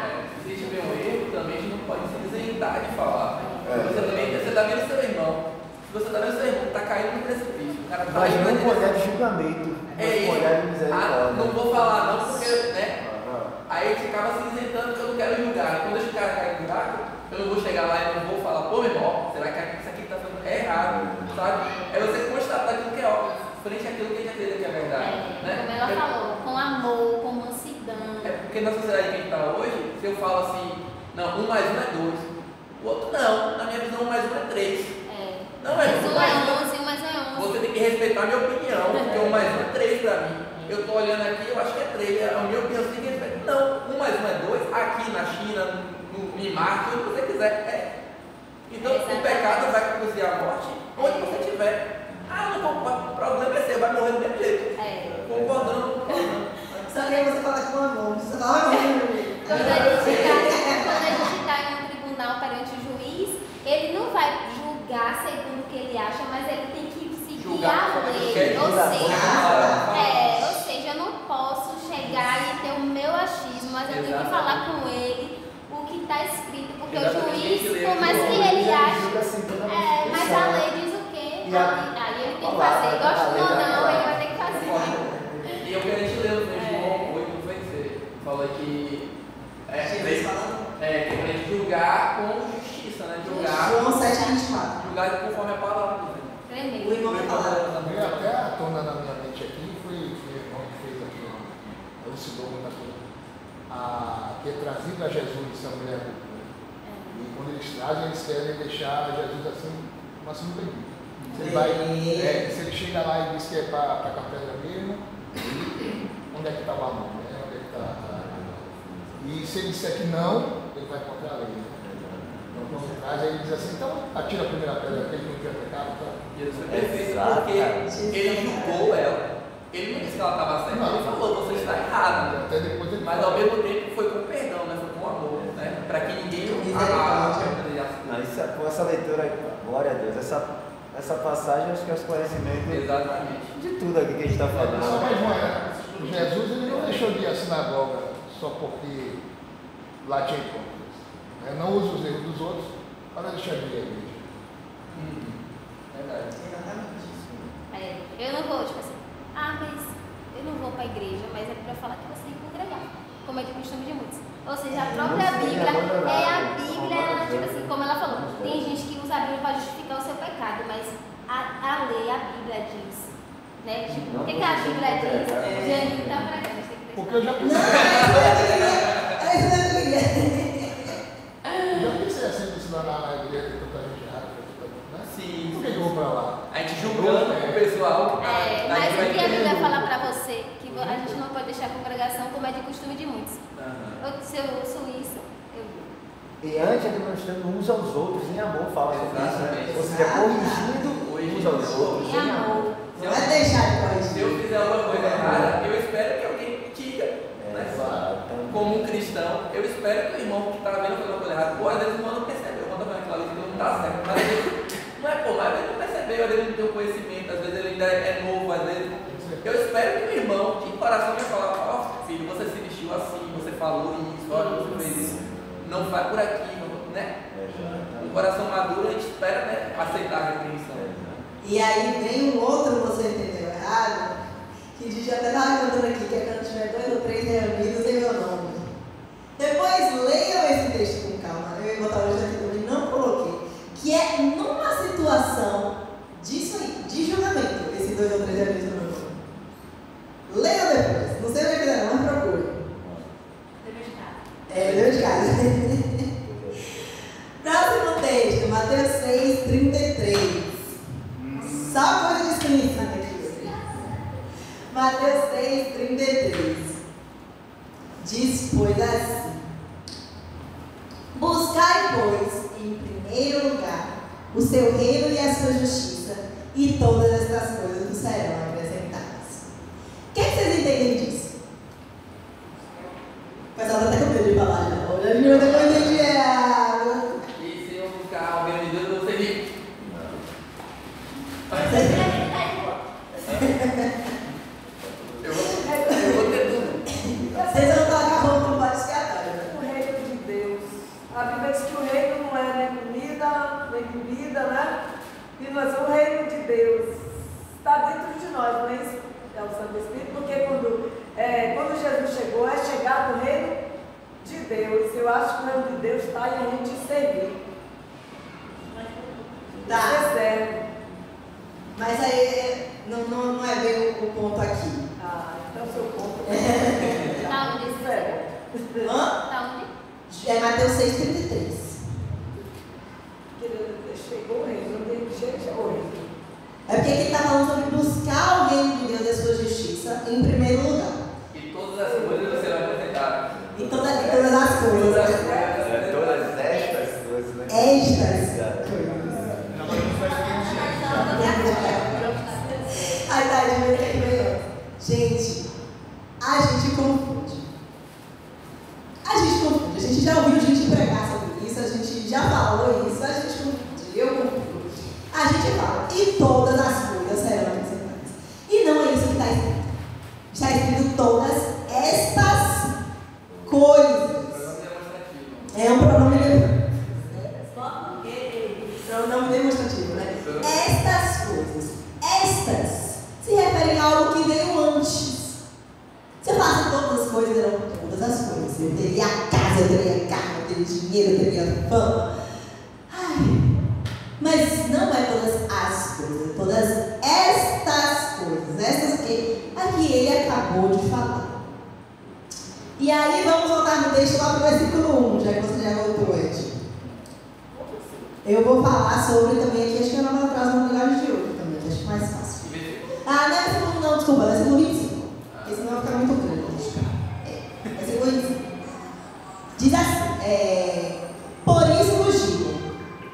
Se a gente vê um erro, também a gente não pode se isentar de falar. Você está vendo seu irmão. Se você está vendo seu irmão, está caindo no precipício. O cara tá Mas não um olhar de julgamento, mas um olhar de misericórdia. Não vou falar não, porque, né? Aí a gente acaba se isentando que eu não quero julgar. E quando esse cara cai no buraco, eu não vou chegar lá e não vou falar, pô, meu irmão, será que isso aqui está fazendo errado? Sabe? É você constatar aquilo que é óbvio, frente àquilo que a gente acredita que é verdade. Né? Como ela falou, com amor, com mansidão. É porque na sociedade que a gente está hoje, se eu falo assim, não, 1 mais 1 é 2. O outro não, na minha visão 1 mais 1 é 3. Não é 1 mais 1. 1 mais 1 é 11. Você tem que respeitar a minha opinião, porque 1 mais 1 é 3 para mim. Eu estou olhando aqui, eu acho que é 3. A minha opinião você tem que respeitar. Não, 1 mais 1 é 2. Aqui na China, em Marte, onde você quiser. Então o pecado vai conduzir à morte onde você estiver. Ah, não concordo. O problema é seu, vai morrer do mesmo jeito. Concordando. Só que você fala com amor, você fala amor. Quando a gente está em um tribunal perante o juiz, ele não vai julgar segundo o que ele acha, mas ele tem que seguir a lei. Ou seja, eu não posso chegar e ter o meu achismo, mas eu tenho que falar com ele o que está escrito, porque o juiz, por mais que ele ache, mas a lei diz o quê? Aí ele tem que fazer, gosta ou não, ele vai ter que fazer. E eu quero te ler o João 8:26. Fala que que pra gente julgar com justiça, né? João 7:24. Julgar conforme a palavra do Senhor. Tremendo. O irmão vai falar. Veio até à tona na minha mente aqui, foi o irmão que fez aqui, elucidou muita coisa. Que é trazido a Jesus, essa mulher cultura. E quando eles trazem, eles querem deixar Jesus assim, uma bem. Se ele chega lá e diz que é para a pedra mesmo, onde é que está o amor? Né? Onde é que está? E se ele disser que não, ele vai contra a lei. Então, quando traz, aí ele diz assim, então atira a primeira pedra, porque ele não tinha pecado. Então. Jesus foi perfeito, porque ele julgou ela. Ele não disse que ela estava certa, ele falou, você está errada. Até depois ele mas ao mesmo tempo foi com perdão, né? Foi com amor, né? Para que ninguém essa leitura, glória a Deus, essa passagem acho que é o esclarecimento de tudo aqui que a gente está falando. Jesus ele não deixou de ir à sinagoga só porque lá tinha hipócritas. Não usa os erros dos outros para deixar de ir à igreja. Verdade. Eu não vou, tipo assim, mas eu não vou para a igreja, mas é para falar que você tem que congregar, como é de costume de muitos. Ou seja, a própria Bíblia tipo assim, como ela falou, tem gente que usa a Bíblia para justificar o seu pecado, mas a lei, a Bíblia diz, né? Tipo, o que a Bíblia diz? Jane está pregando, você tem que porque eu já pensei. Eu já pensei assim, ensinar na igreja que tanta gente errada, né? Sim. Por que eu vou para lá? A gente julgando o pessoal. Mas o que a Bíblia fala para você? Que a gente não pode deixar a congregação como é de costume de muitos. Se eu ouço isso, eu vi. E antes demonstrando uns aos outros, em amor, fala sobre isso, né? Ou seja, corrigindo uns aos outros, em amor. Não vai deixar de corrigir. Se eu fizer alguma coisa errada, eu espero que alguém me diga. Né? Como um cristão, eu espero que o irmão que está vendo fazer uma coisa errada, às vezes o irmão não percebe, o irmão está vendo aquilo ali que não está certo. Mas não é anterior ele não tem o conhecimento, às vezes ele ainda é novo, às vezes. Eu espero que o irmão, de coração, me falar, ó, filho, você se vestiu assim, você falou isso, olha, você fez isso. Não vai por aqui, né? Um coração maduro, a gente espera, né, aceitar a repreensão. E aí vem um outro, você entendeu errado, que diz, até estava cantando aqui, que é quando tiver 2 ou 3 reunidos em meu nome. Depois leiam esse texto com calma. Eu ia botar hoje aqui também, não coloquei. Que é numa situação disso aí, de julgamento, esse 2 ou 3 reunidos no meu nome. Leiam depois, não sei onde é que dá, mas procure. Deu de casa. Próximo texto, Mateus 6, 33. Só coisa de escrita aqui. Mateus 6, 33. Diz, pois, assim: buscai, pois, em primeiro lugar o seu reino e a sua justiça, e todas estas coisas vos serão acrescentadas. O que vocês entendem disso? O pessoal está até com medo de falar já. Olha, a gente não entendi errado. E se eu buscar alguém de Deus, eu vou ser rico. Eu vou ter tudo. Vocês vão colocar roupa no bate escatório. O reino de Deus. A Bíblia diz que o reino não é nem comida, nem bebida, né? E nós, o reino de Deus está dentro de nós, não é isso? É o Santo Espírito, porque quando Jesus chegou, é chegado o reino de Deus. Eu acho que o reino de Deus está em a gente servir. Tá. Ser servo. Mas aí não é bem o ponto aqui. Ah, então seu ponto Tá onde esse é. Hã? Tá onde? É Mateus 6, 33. Chegou o reino, não tem jeito, chegou o reino. É porque aqui está falando sobre buscar o reino de Deus e a sua justiça em primeiro lugar. E todas as coisas serão acrescentadas. E todas as coisas. Todas estas coisas, né? Estas coisas. Ai, tá, de ver que veio. Gente, a gente confunde. A gente já ouviu gente pregar sobre isso, a gente já falou isso, a gente confunde, eu confundo. A gente fala, e todas as coisas serão acrescentadas. E não é isso que está escrito. Está escrito todas estas coisas. É um pronome demonstrativo, né? Estas coisas. Estas se referem a algo que veio antes. Se eu faço todas as coisas, eram todas as coisas. Eu teria a casa, eu teria carro, eu teria dinheiro, eu teria fama. Ai, mas não é todas as coisas, todas estas coisas. Estas que aqui ele acabou de falar. E aí vamos voltar no texto lá para o versículo 1, já que você já voltou, Ed. Eu vou falar sobre também aqui, acho que eu não vou atrás no linguagem de outro também, que acho que é mais fácil. Ah, não é versículo não, desculpa, é versículo 25. Esse não vai ficar muito grande. Versículo 25. Diz assim, por isso vos digo,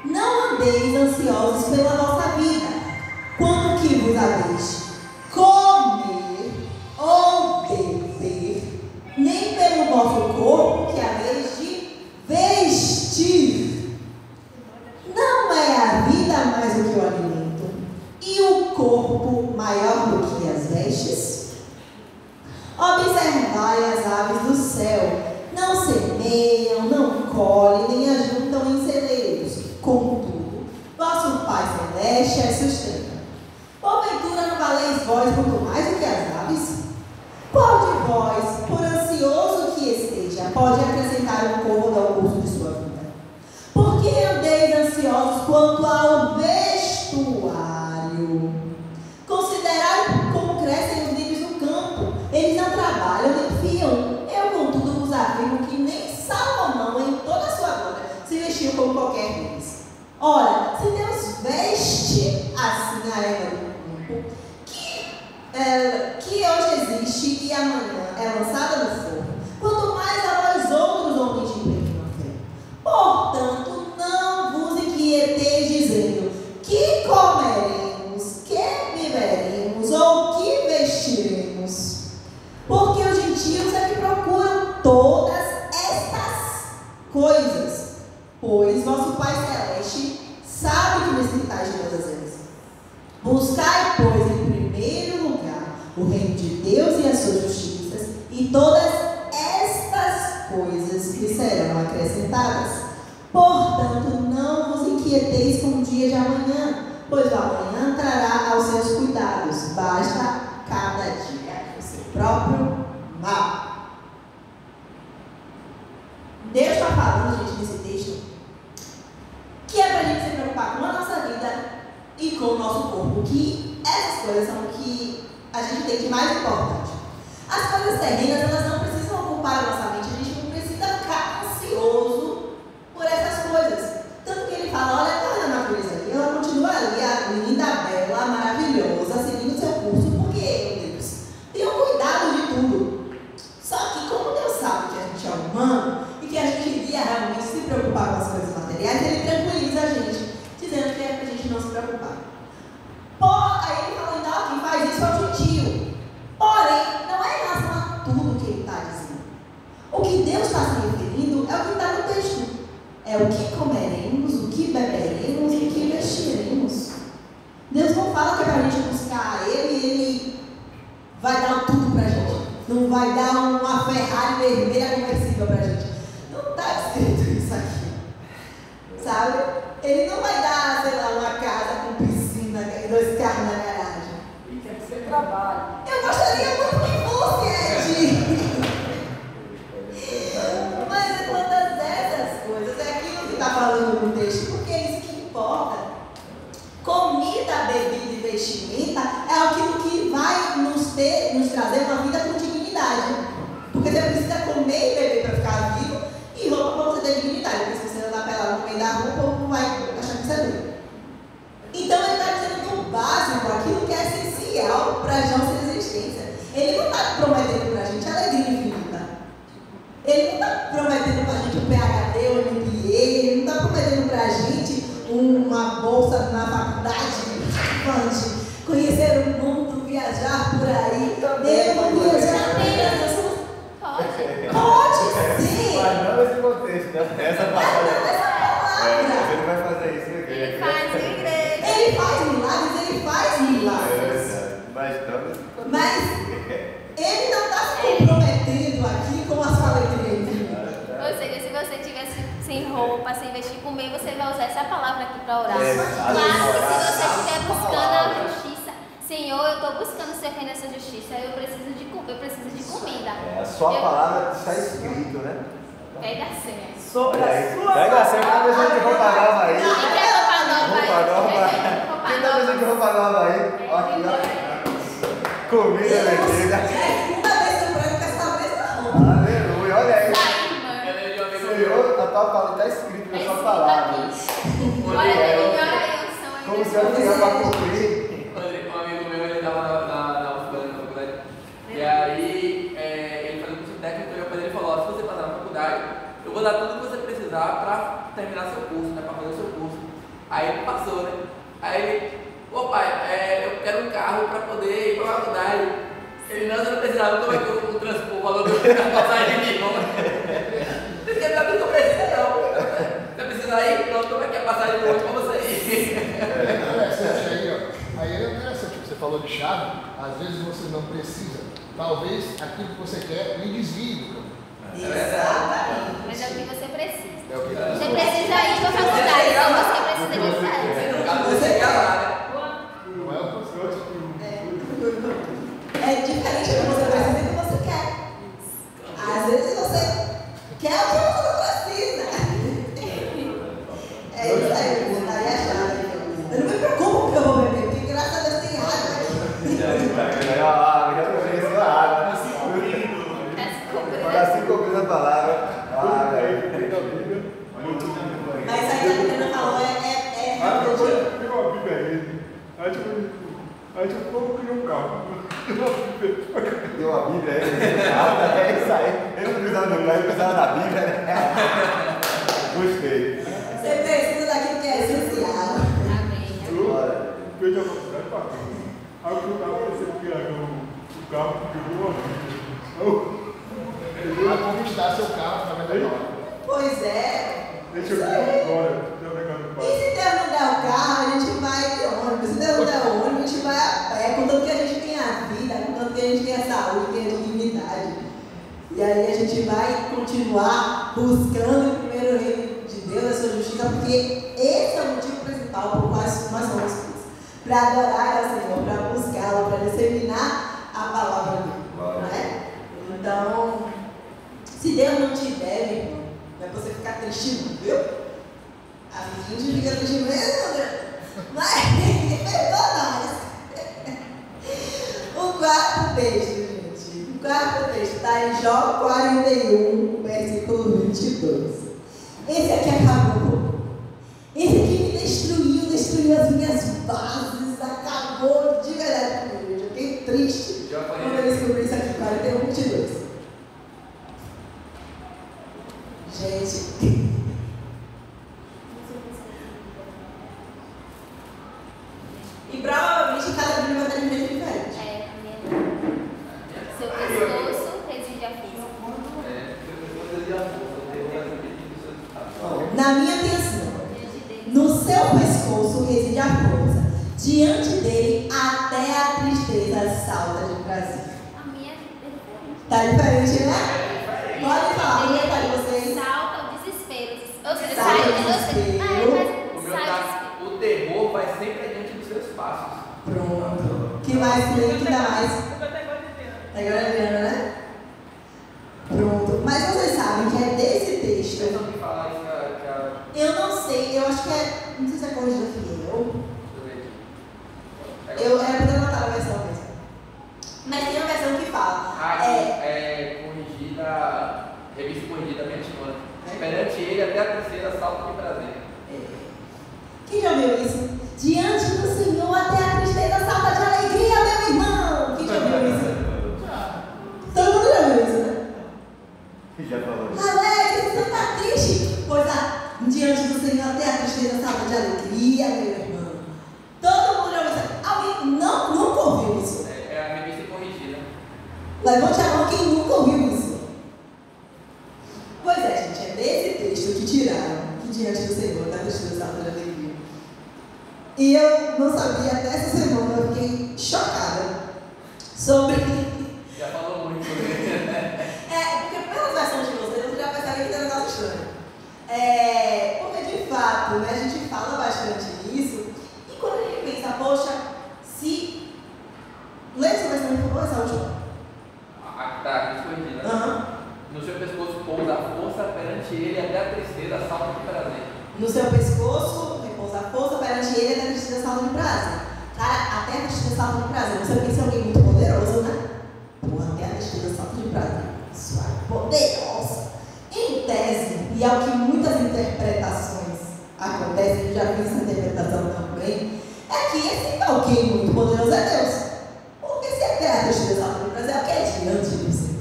não andeis ansiosos pela vossa vida, quanto que vos haveis comer ou beber, nem pelo vosso corpo que haveis de vestir. Não é a vida mais do que o alimento, e o corpo maior do que as vestes? Observai as aves do céu, não semeiam, não colhem, nem ajuntam em celeiros, contudo, vosso Pai Celeste as sustenta. Porventura não valeis vós muito mais do que as aves? Qual de vós, por ansioso que esteja, pode acrescentar um côvado ao curso de sua vida? Por que andeis ansiosos quanto ao vestuário? Considerai como crescem os lírios do campo. Eles não trabalham nem fiam. Eu, contudo, vos afirmo que nem Salomão, em toda a sua glória, se vestiu como qualquer deles. Ora, se Deus veste assim a erva do campo, que hoje existe e amanhã é lançada no forno, quanto mais a vós outros homens de pequena fé. Portanto, não vos inquieteis dizendo: que comeremos, que beberemos ou que vestiremos? Porque os gentios é que procuram todas estas coisas, pois vosso Pai Celeste sabe que necessitais de todas elas. amanhã trará aos seus cuidados. Basta cada dia o seu próprio mal. Deus está falando, gente, nesse texto, que é para a gente se preocupar com a nossa vida e com o nosso corpo. Que essas coisas são o que a gente tem de mais importante. As coisas terrenas, elas não precisam ocupar a nossa mente. A gente não precisa ficar ansioso por essas coisas. Tanto que ele fala, olha, tá na natureza ali, ela continua ali, a linda, bela, maravilhosa, seguindo o seu curso, porque, meu Deus, tenham cuidado de tudo. Só que como Deus sabe que a gente é humano e que a gente iria realmente se preocupar com as coisas materiais, ele tranquiliza a gente, dizendo que é pra gente não se preocupar. Aí ele fala, então, quem faz isso é o titio. Porém, não é em relação a tudo que ele está dizendo. O que Deus está se referindo é o que está no texto. É o que comeremos, o que beberemos, o que vestiremos. Deus não fala que é para a gente buscar Ele e Ele vai dar tudo para a gente. Não vai dar uma Ferrari vermelha conversível para a gente. Não está escrito isso aqui. Sabe? Ele não vai dar, sei lá, uma casa com piscina e 2 carros na garagem. E tem que ser trabalho. Eu gostaria muito que fosse, Ed. Mas todas essas coisas, é aquilo que está falando no texto, porque é isso que importa. Comida, bebida e vestimenta é aquilo que vai nos trazer uma vida com dignidade. Porque você precisa comer e beber para ficar vivo e roupa para você ter dignidade. Porque se você andar pelado no meio da rua, o povo vai achar que você é doido. Então ele está dizendo do básico, aquilo que é essencial para a nossa existência. Ele não está prometendo para a gente alegria infinita. Ele não está prometendo para a gente um PhD ou um MBA. Ele não está prometendo para a gente uma bolsa na faculdade, conhecer o mundo, viajar por aí. Devo viajar Pode ser. Mas não nesse contexto, né? Essa palavra. Você não vai fazer isso, né? Ele faz igreja. Ele faz milagres, ele faz milagres. Mas ele não está se comprometendo aqui com a sua alegria. Ou seja, se você tivesse sem roupa, sem vestir, comer, você vai usar essa palavra aqui para orar. Claro que se você estiver buscando a justiça, Senhor, eu estou buscando ser reino dessa justiça, eu preciso de comida. A sua palavra está escrito, né? Pega a senha. Sobre a sua Pega a senha, cada vez que roupa nova aí. Quem quer roupa nova aí? Roupa nova. Roupa Quem tá pensando de roupa nova aí? Aqui, ó. Comida, bebida. Segunda vez que eu branco com essa mesma. Aleluia, olha aí. Sai, irmã. Senhor, a tua palavra está escrita na sua palavra. Olha, melhora a unção aí. Como se eu tivesse para cumprir. Um amigo meu, ele estava na UFBA, na faculdade, e aí ele fazia um curso técnico e ele falou, se você passar na faculdade, eu vou dar tudo que você precisar para terminar seu curso, né, para fazer o seu curso. Aí ele passou, né? Aí ele, ô pai, eu quero um carro para poder ir para a faculdade. Ele, não, você não precisava, como é que o transporte, o valor da passagem de mim, você quer dar tudo que eu preciso, não. Você precisa ir, pronto, como é que é a passagem de hoje para você ir? Aí é interessante, você falou de chave, às vezes você não precisa, talvez aquilo que você quer lhe desvie do caminho. Exatamente. Mas é o que você precisa. É o que Você precisa ir para a faculdade, então você precisa de fé. No caso, você quer lá, né? Não é o que você É diferente do que você precisa e do que você quer. Às vezes você quer o que você não precisa. É isso aí, você está aí a chave. Eu não me preocupo porque eu vou beber, porque graças a Deus tem água aqui. Já ofereceu a água. Está se cumprindo a palavra. Mas isso aí que a Bíblia falou é realmente. Pegou a Bíblia aí. Aí tipo, como criou um carro? Deu a Bíblia aí. É isso aí. Ele não precisava do pai, ele precisava da Bíblia. Gostei. Você precisa daquilo que é essencial. Amém. Fez a faculdade para mim. Aí eu estava pensando que era o carro que pegou uma Bíblia. vai conquistar seu carro através da palavra. Pois é. Deixa eu ver agora. E se Deus não der o carro, a gente vai de ônibus. Se Deus não der o ônibus, a gente vai a pé, contanto que a gente tenha vida, contanto que a gente tenha saúde, tenha dignidade. E aí a gente vai continuar buscando o primeiro reino de Deus, a sua justiça, porque esse é o motivo principal por qual nós somos filhos. para adorar ao Senhor, para buscá-lo, para disseminar a palavra dele. Né? Então, se Deus não te deve, irmão, não é pra você ficar triste, não, viu? A gente fica triste mesmo, né? Mas, perdoa nós. O quarto texto, gente. O quarto texto está em Jó 41, versículo 22. Esse aqui acabou. Esse aqui me destruiu as minhas bases, acabou de verdade comigo. Eu fiquei triste quando eu descobri isso aqui, 41, 22. Gente. E provavelmente cada Bíblia vai estar de um jeito diferente. É, a minha não. Seu pescoço reside a força. Na minha tem assim, no seu pescoço reside a força, diante dele até a tristeza salta de prazer. A minha é diferente. Tá diferente, né? Pode falar, como é que tá de vocês? Salta o desespero. Ou seja, Salta sai o de você. desespero. O meu tá, o terror vai sempre adiante dos seus passos. Pronto. Que mais tem? Que dá mais? Tá agradecendo, né? Pronto. Mas vocês sabem que é desse texto. Vocês não me falar isso que a... Eu não sei, eu acho que é. Não sei se é Corrigida Fiel. Deixa eu ver aqui. Eu era pra anotar a versão mesmo. Mas tem uma versão que fala. Corrigida, revista corrigida Mentina. Perante ele até a terceira salto de prazer. Quem já viu isso? Diante do Senhor até a tristeza salta de alegria, meu irmão. Quem já viu isso? Todo mundo já viu isso, né? Já falou. Alegre, você está triste? Pois diante do Senhor até a tristeza salta de alegria, meu irmão. Todo mundo já viu isso. Alguém nunca ouviu isso? É a revista corrigida. Levante a mão quem nunca ouviu isso. Pois é, gente, é desse texto que tiraram que diante do Senhor até a tristeza salta de alegria. E eu não sabia, até essa semana eu fiquei chocada sobre. Já falou muito sobre isso, né? Porque pelas versões de vocês, você já percebe que tem um negócio estranho. Porque de fato, né, a gente fala bastante nisso, e quando a gente pensa, poxa, se. Lê essa versão de favor, essa última. Tá, escondida. No seu pescoço pousa a força, perante ele até a tristeza salta de prazer. No seu pescoço repousa a força, perante ele até a tristeza salta de prazer. Cara, até a tristeza salta de prazer. Você pensa em alguém muito poderoso, né? Porra, até a tristeza salta de prazer. Isso é poderosa. Em tese, e ao que muitas interpretações acontecem, eu já fiz essa interpretação também, é que esse alguém muito poderoso é Deus. Porque se até a tristeza salta de prazer, é o que é diante do Senhor.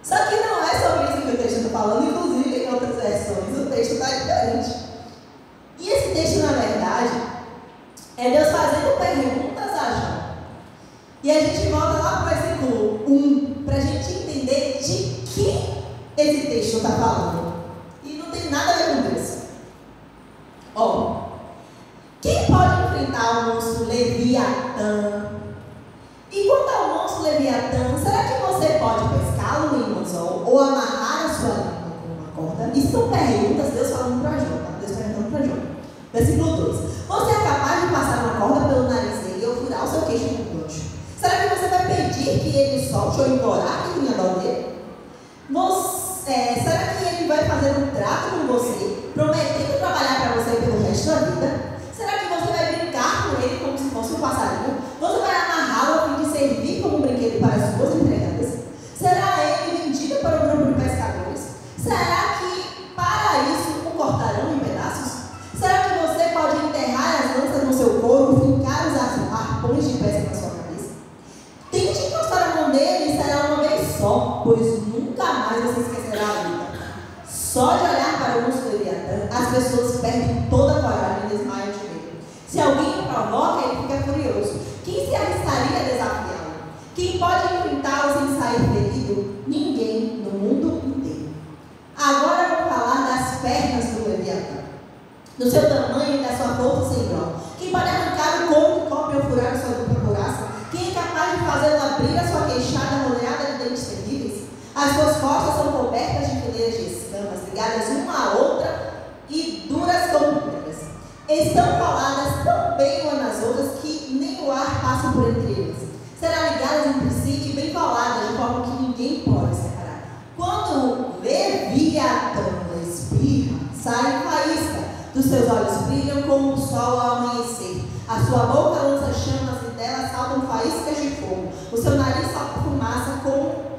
Só que não é sobre isso que o texto está falando, inclusive em outras versões o texto está diferente. E esse texto, na verdade, é Deus fazendo perguntas a Jó. E a gente volta lá para o versículo 1, para a gente entender de que esse texto está falando. E não tem nada a ver com Deus. Quem pode enfrentar o monstro Leviatã? E quanto ao monstro Leviatã, será que você pode pescá-lo em um anzol ou amarrar a sua língua com uma corda? Isso são perguntas, Deus falando para Jó, tá? Deus perguntando para Jó. Versículo 2. Você é capaz de passar uma corda pelo nariz dele ou furar o seu queixo com um gancho? Será que você vai pedir que ele solte ou implorar que venha dar dele? Será que ele vai fazer um trato com você, prometendo trabalhar para você pelo resto da vida? Será que você vai brincar com ele como se fosse um passarinho? Você vai amarrá-lo a fim de servir como um brinquedo para as suas empregadas? Será ele vendido para um grupo de pescadores? Será que para isso o cortarão em pedaços? Será que você pode enterrar as lanças no seu couro, fincar os arpões de pesca na sua cabeça? Tente encostar a mão nele e será uma vez só, pois nunca mais você esquecerá a vida. Só de olhar para o monstro Leviatã, as pessoas perdem toda a coragem e desmaiam de medo. Se alguém o provoca, ele fica furioso. Quem se arriscaria a desafiá-lo? Quem pode enfrentá-lo sem sair ferido? Ninguém no mundo inteiro. Agora vamos falar das pernas do Leviatã, do seu tamanho e da sua força sem igual. Quem pode arrancar o couro do cobre ou furar a sua dupla couraça? Quem é capaz de fazê-lo abrir a sua queixada rodeada de dentes terríveis? As suas costas são cobertas de fileiras de escamas, ligadas uma à outra e duras como pedras. Estão coladas tão tão bem umas nas outras que nem o ar passa por entre eles. Serão ligadas entre si e bem coladas, de forma que ninguém pode separar. Quando Leviatã espirra, sai faísca, dos seus olhos brilham como o sol ao amanhecer. A sua boca lança chamas e dela saltam faíscas de fogo. O seu nariz solta fumaça como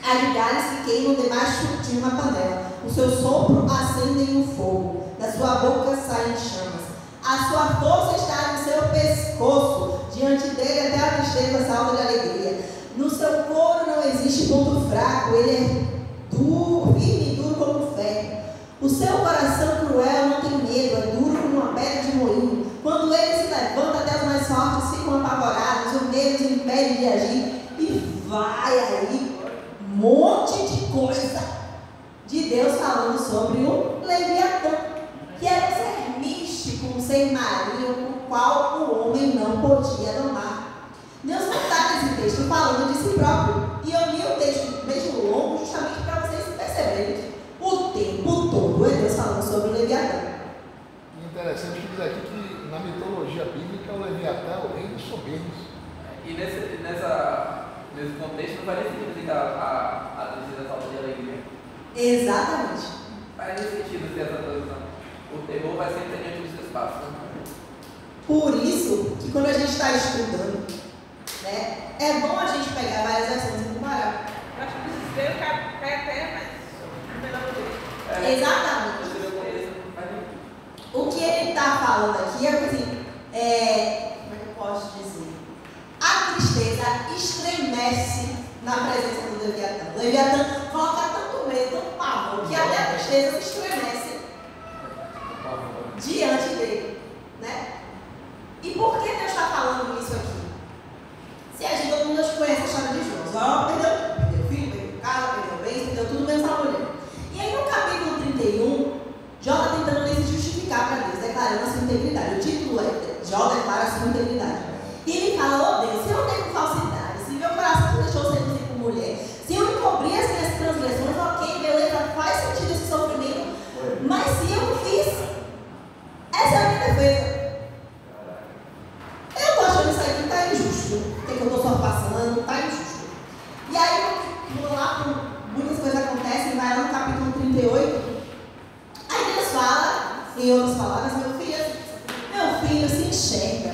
a de galhos que queimam debaixo de uma panela. O seu sopro acende um fogo. Da sua boca saem chamas. A sua força está no seu pescoço. Diante dele até a tristeza salva de alegria. No seu couro não existe ponto fraco. Ele é duro, firme e duro como ferro. O seu coração cruel não tem medo. É duro como uma pedra de moinho. Quando ele se levanta, até os mais fortes ficam apavorados. O medo os impede de agir. E vai aí um monte de coisa de Deus falando sobre o Leviatã, que era um ser místico, um ser marinho, com o qual o homem não podia domar. Deus não está nesse texto falando de si próprio. E eu li o texto mesmo longo justamente para vocês perceberem o tempo todo é Deus falando sobre o Leviatã. Interessante que diz aqui que na mitologia bíblica o Leviatã é o rei dos soberbos. E nesse contexto não faz sentido dizer que a tristeza falta de alegria. Exatamente. Faz sentido ter essa tradução. O terror vai sempre diante dos seus passos. Por isso que quando a gente está estudando, né, é bom a gente pegar várias versões e comparar. Eu acho que o desespero cai até, mas melhor do jeito. Exatamente. O que ele está falando aqui é assim, como é que eu posso dizer? A tristeza estremece na presença do Leviatã. O Leviatã coloca tanto medo, tanto pavor, que até a tristeza se estremece diante dele, né? E por que Deus está falando isso aqui? Se a gente, todo mundo conhece a história de Jó. Jó perdeu filho, perdeu casa, perdeu bens, perdeu tudo menos a mulher. E aí no capítulo 31, Jó está tentando se justificar para Deus, declarando a sua integridade. O título é Jó declara a sua integridade. E ele fala, Deus, se eu tenho falsidade, se meu coração me deixou seduzir por mulher, se eu encobri as minhas transgressões, ok, beleza, faz sentido esse sofrimento, mas se eu fiz, essa é a minha defesa. Eu estou achando isso aqui está injusto, o que eu estou só passando, está injusto. E aí, vamos lá, muitas coisas acontecem, vai lá no capítulo 38, aí Deus fala, em outras palavras, meu filho se enxerga.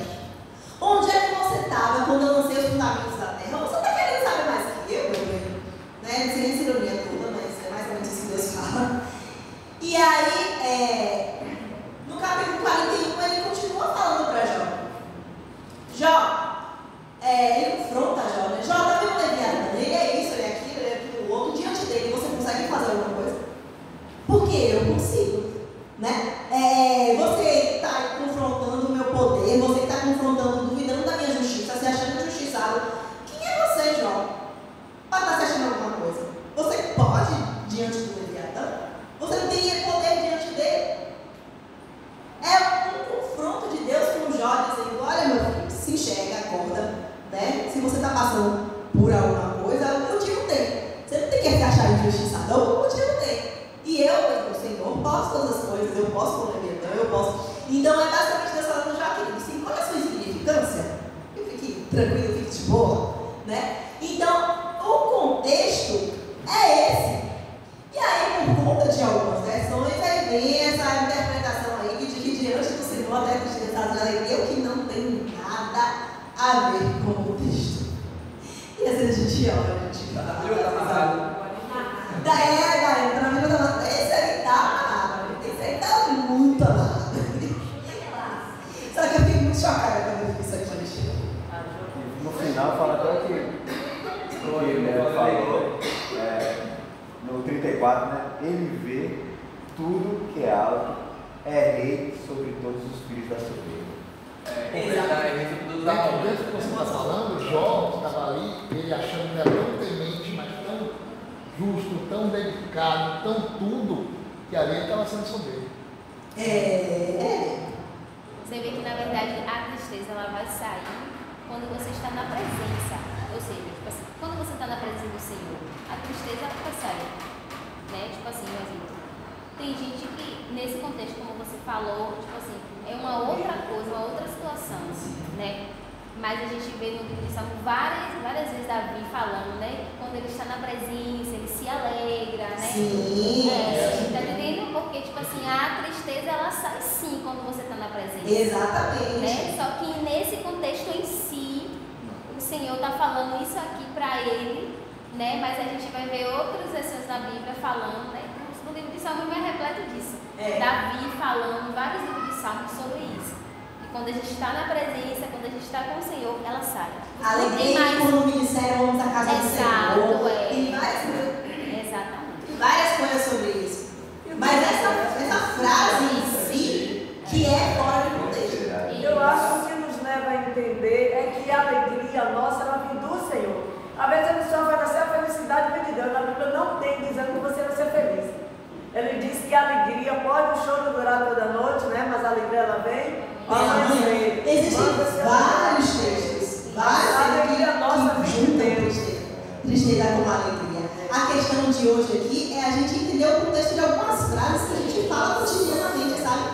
Onde é que você estava quando eu lancei os fundamentos da terra? Você está querendo saber mais que eu, meu bem? Né? Não sei nem se ironia toda, mas é mais ou menos isso que Deus fala. E aí, no capítulo 41, ele continua falando para Jó. Jó, ele confronta Jó, né? Jó, tá vendo o Leviatã? Ele é isso, ele é aquilo, outro. Diante dele, você consegue fazer alguma coisa? Porque eu consigo, né? Você está confrontando o meu poder, você está confrontando, duvidando da minha justiça, se achando injustiçado. Quem é você, Jó? Para estar se achando alguma coisa? Você pode diante do Leviatã? Você não tem poder diante dele? É um confronto de Deus com Jó, dizendo, olha meu filho, se enxerga, acorda, né? Se você está passando por alguma coisa, o motivo tem. Você não tem que se achar injustiçado, o motivo tem. E eu, Senhor, posso todas as coisas, eu posso com o Leviatã, eu posso. Então é basicamente Deus falando já, querido, assim, qual é a sua insignificância? Fique tranquilo, fique de boa, né? Então, o contexto é esse. E aí, por conta de algumas versões, aí vem essa interpretação aí de que diante do Senhor até tristeza de alegria, o que não tem nada a ver com o texto. E às vezes a gente olha, a gente fala, esse aí tá amarrado, esse aí tá muito amarrado. Só que eu fiquei muito chocada quando eu vi isso aqui quando chegou. No final fala até que ele falou no 34, né? Ele vê tudo que é alto, é rei sobre todos os filhos da soberba. Dentro do que você está falando, Jó estava ali, ele achando que era tão temente, mas tão justo, tão dedicado, tão tudo, que ali ele estava sendo soberbo. Você vê que na verdade a tristeza ela vai sair quando você está na presença. Ou seja, tipo assim, quando você está na presença do Senhor, a tristeza vai sair. Né? Tipo assim, um exemplo. Tem gente que, nesse contexto, como você falou, tipo assim, é uma outra coisa, uma outra situação, né? Mas a gente vê no livro de Salmo várias vezes Davi falando, né? Que quando ele está na presença, ele se alegra, né? Sim. Tá entendendo? Porque, tipo assim, a tristeza, ela sai sim quando você está na presença. Exatamente. Né? Só que nesse contexto em si, o Senhor está falando isso aqui para ele, né? Mas a gente vai ver outras versões da Bíblia falando, né? O livro de Salmo é repleto disso. Davi falando vários livros de Salmos sobre isso. E quando a gente está na presença, quando a gente está com o Senhor, ela sai. Alegria quando me disseram vamos à casa do Senhor. Tem várias coisas sobre isso. Mas essa frase em si, que é fora de contexto. Eu acho que o que nos leva a entender é que a alegria nossa, ela vem do Senhor. Às vezes a pessoa vai nascer a felicidade vem de Deus. A Bíblia não tem dizendo que você vai ser feliz. Ele diz que a alegria pode o choro durar toda a noite, né? Mas a alegria ela vem. Existem vários textos. A alegria nossa vem de Deus. Tristeza como alegria. A questão de hoje aqui é a gente entender o contexto de algumas frases que a gente fala cotidianamente, sabe?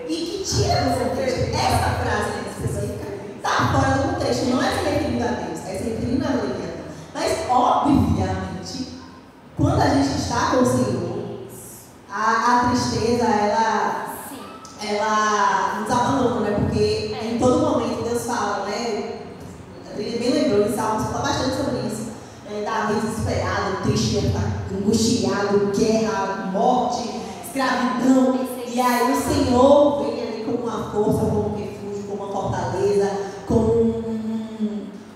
E que tira do contexto. Essa frase específica está fora do contexto. Não é se referindo a Deus, é se referindo à alegria. Mas, obviamente, quando a gente está com o Senhor, a tristeza, ela nos abandona, né? Porque em todo momento Deus fala, né? Ele bem lembrou de Salmos, fala bastante sobre isso. Davi desesperado, triste, angustiado, guerra, morte, escravidão. E aí o Senhor vem ali como uma força, como um refúgio, como uma fortaleza, como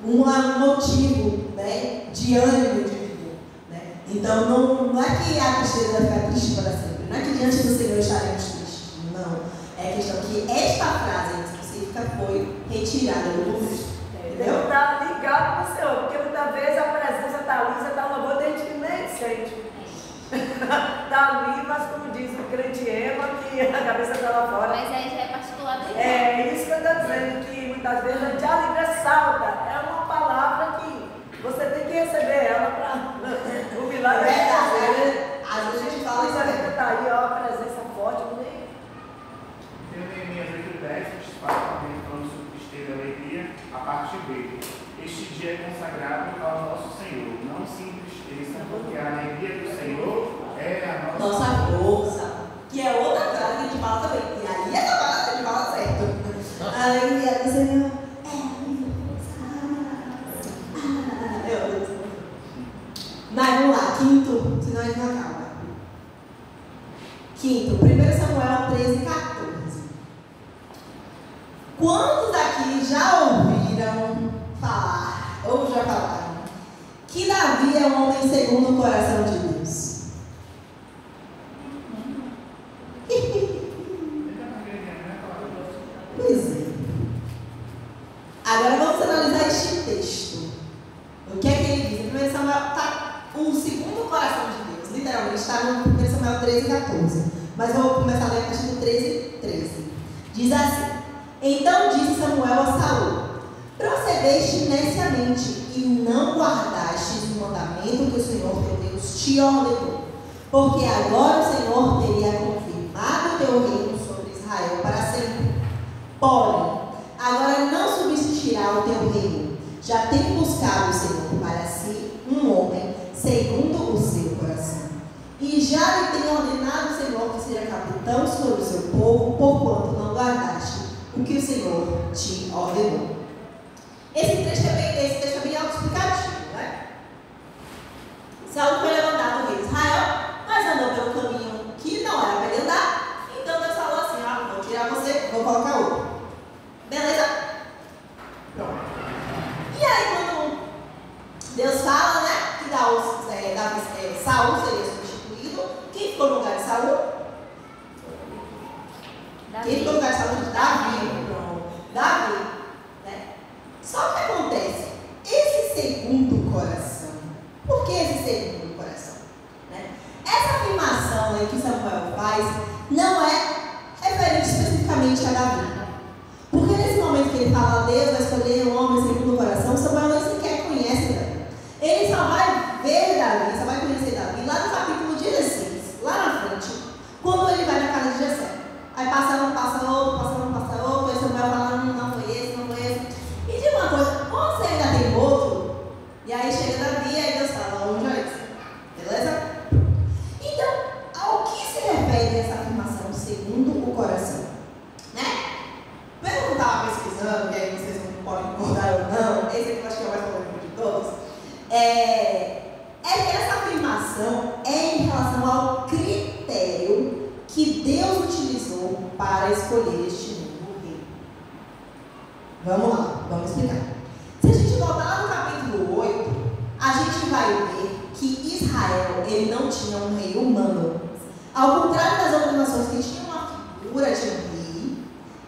um motivo, né, de ânimo de viver. Né? Então não é que a tristeza vai ficar triste para sempre. Não é que diante do Senhor estaremos tristes. Não. É questão que esta frase em específica foi retirada do contexto. Entendeu? Está ligado com o Senhor, porque muitas vezes a presença está ali, você está louvando, a gente nem sente. Está ali, mas como diz o crente Ema, que a cabeça está lá fora. Mas aí já é particular do irmão. É isso que eu estou dizendo, que muitas vezes a gente alegria salta. É uma palavra que você tem que receber ela para o milagre. É verdade. Às vezes a gente fala isso. A está aí, ó, a presença forte, não tem. Tem Neemias 8:10, também falando sobre tristeza e alegria, a parte B. Este dia é consagrado ao nosso Senhor. Não se entristeçam, porque a alegria do Senhor é a nossa força. Que é outra frase que a gente fala também. E aí essa frase a gente fala certo. A alegria do Senhor é a minha força. Mas vamos lá, quinto, senão a gente não acaba. Quinto, 1 Samuel 13:14. Quantos aqui já ouviram falar, ou já falaram, que Davi é um homem segundo o coração de Deus? Pois é. Agora vamos analisar este texto. O que é que ele diz? 1 Samuel está o segundo coração de Deus. Literalmente está no 1 Samuel 13:14. Mas vou começar a ler a partir do 13:13. Diz assim: Então disse Samuel a Saul: Procedeste neciamente e não guardastes o mandamento que o Senhor teu Deus te ordenou. Porque agora o Senhor teria confirmado o teu reino sobre Israel para sempre. Porém, agora não subsistirá o teu reino. Já tem buscado o Senhor para si um homem segundo o seu coração. E já lhe tem ordenado o Senhor que seja capitão sobre o seu povo, porquanto não guardaste o que o Senhor te ordenou. Esse texto é bem autoexplicativo, né? Saul foi levantado rei de Israel, mas andou pelo caminho que não era para ele andar. Então Deus falou assim: vou tirar você, vou colocar outro. Beleza? E aí quando Deus fala, né, que Saul seria substituído, quem ficou no lugar de Saul? Quem ficou no lugar de Saul? Davi. Né? Só que acontece, esse segundo coração. Por que esse segundo coração? Né? Essa afirmação aí que Samuel faz não é referente especificamente a Davi. Porque nesse momento que ele fala, Deus vai escolher um homem segundo o coração, Samuel nem sequer conhece Davi. Ele só vai ver Davi, só vai conhecer Davi lá no capítulo 16, lá na frente, quando ele vai na casa de Jessé. Aí passa um, é que essa afirmação é em relação ao critério que Deus utilizou para escolher este novo rei. Vamos lá, vamos explicar. Se a gente voltar lá no capítulo 8, a gente vai ver que Israel, ele não tinha um rei humano. Ao contrário das outras nações que tinham uma figura de um rei,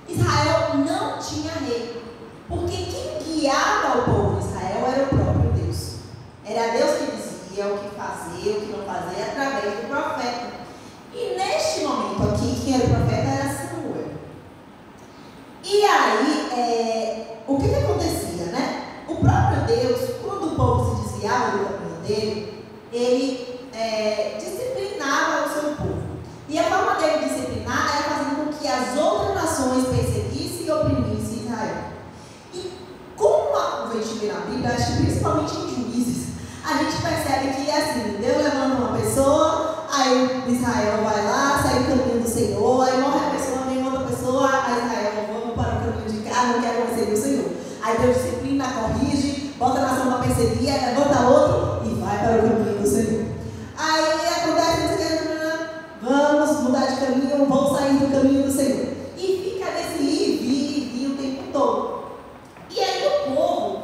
Israel não tinha rei. Porque quem guiava o povo de Israel era o próprio Deus. Era Deus que dizia o que fazer, o que não fazer, através do profeta. E neste momento aqui, quem era o profeta era Samuel. E aí, o que acontecia, né? O próprio Deus, quando o povo se desviava do caminho dele, ele disciplinava o seu povo. E a forma dele disciplinar era fazendo com que as outras nações perseguissem e oprimissem Israel. E como a gente vê na Bíblia, acho que principalmente em Juízes, a gente percebe que assim, Deus levanta uma pessoa, aí Israel vai lá, sai do caminho do Senhor, aí morre a pessoa, vem outra pessoa, aí Israel, vamos para o caminho de cá, não quero mais seguir o Senhor. Aí Deus disciplina, corrige, bota a nação para perseguir, aí levanta outro e vai para o caminho do Senhor. Aí acontece, vamos mudar de caminho, vamos sair do caminho do Senhor. E fica nesse ir e vir o tempo todo. E aí o povo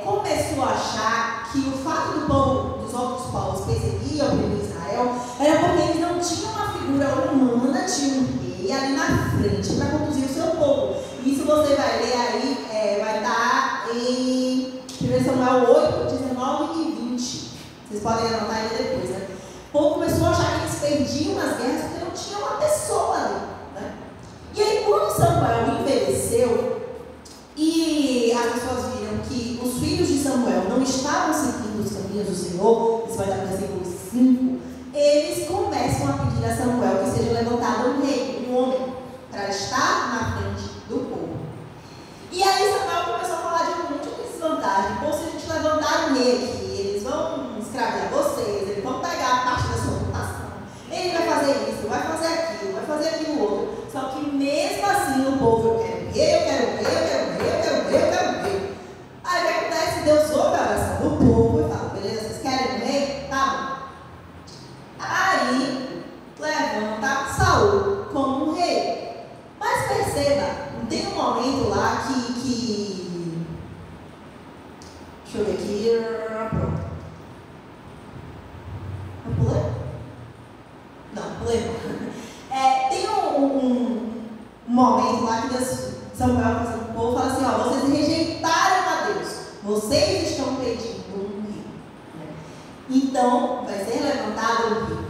começou a achar que o fato dos outros povos perseguir e oprimir Israel era porque eles não tinham uma figura humana, tinha um rei ali na frente para conduzir o seu povo. Isso você vai ler aí, vai estar em 1 Samuel 8, 19 e 20. Vocês podem anotar aí depois, né? O povo começou a achar que eles perdiam nas guerras porque não tinha uma pessoa ali, né? E aí quando Samuel envelheceu e as pessoas viram que os filhos de Samuel não estavam seguindo os caminhos do Senhor, isso vai dar no versículo 5, eles começam a pedir a Samuel que seja levantado um rei, um homem, para estar na frente do povo. E aí Samuel começou a falar de um monte de desvantagem. Pô, se a gente levantar um rei aqui, eles vão escravizar vocês, eles vão pegar a parte da sua votação, ele vai fazer isso, vai fazer aquilo outro. Só que mesmo assim o povo, eu quero ver, eu quero ver, eu quero ver, eu quero ver, eu quero ver. Aí o que acontece? Deus ouve a oração do povo e fala, beleza, vocês querem um rei? Tá bom. Aí levanta Saul como um rei. Mas perceba, tem um momento lá que deixa eu ver aqui. Pronto. Eu pulei? Não, pulei não. Tem um momento lá que Deus, Samuel fala com o povo, fala assim, ó, vocês rejeitaram a Deus, vocês estão pedindo um rei. Então, vai ser levantado um rei.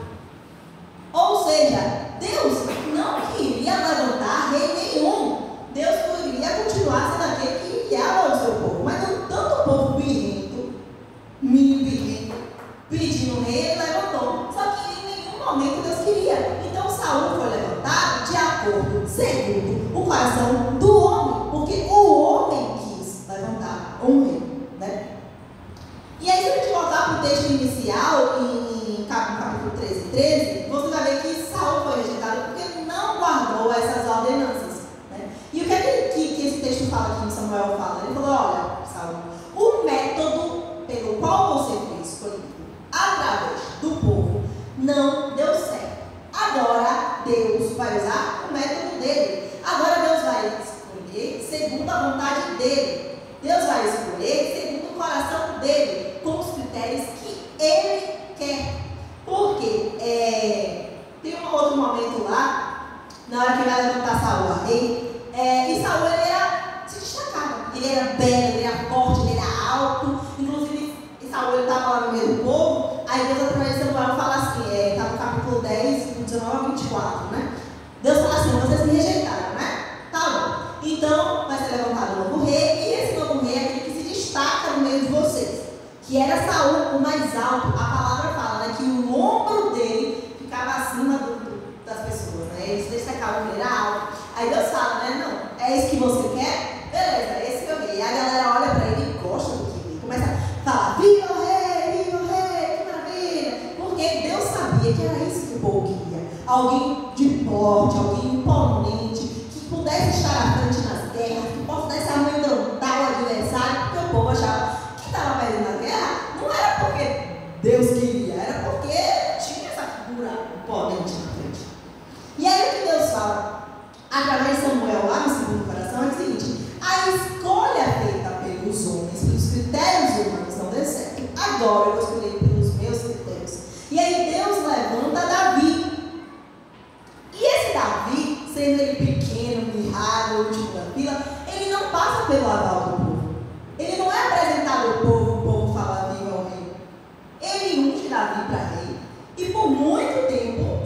Ou seja, Deus não queria levantar rei nenhum. Deus poderia continuar sendo aquele que guiava o seu povo. Mas não tanto o povo birrento, pedindo um rei, ele levantou. Só que em nenhum momento Deus queria. Então Saul foi levantado de acordo, segundo o coração do homem. Porque o homem quis levantar um rei, né? E aí, se a gente voltar para o texto inicial, em capítulo 13, você vai ver que Saul foi rejeitado porque não guardou essas ordenanças, né? E o que é que esse texto fala aqui, Samuel fala? Ele falou, olha, Saul, o método pelo qual você foi escolhido através do povo não deu certo. Agora Deus vai usar o método dele. Agora Deus vai escolher segundo a vontade dele. Deus vai escolher segundo o coração dele, com os critérios que ele quer. Porque tem um outro momento lá, na hora que vai levantar Saul a rei, e Saul ele se destacava. Ele era belo, ele era forte, ele era alto. Inclusive, Saul estava lá no meio do povo. Aí Deus, através de Samuel, fala assim, está no capítulo 10, 19 a 24, né? Deus fala assim, vocês me rejeitaram, né? Tá bom. Então, vai ser levantado um novo rei, e esse novo rei é aquele que se destaca no meio de vocês. Que era Saul o mais alto. A palavra fala, né, que o ombro dele ficava acima das pessoas, né? Eles destacavam que ele era alto. Aí Deus fala, né, não, é isso que você quer? Beleza, esse é o rei. E a galera olha pra ele e gosta do que ele começa a falar, viva o rei, que maravilha. Porque Deus sabia que era isso que o povo queria. Alguém de porte, alguém imponente, que pudesse estar à frente nas guerras, que pudesse amedrontar o adversário, porque o povo achava que estava perdendo a guerra. agora eu vou escolher pelos meus critérios. E aí Deus levanta Davi. E esse Davi, sendo ele pequeno, mirrado, último da fila, ele não passa pelo aval do povo. Ele não é apresentado ao povo, o povo fala viva ao rei. Ele unge Davi para rei. E por muito tempo,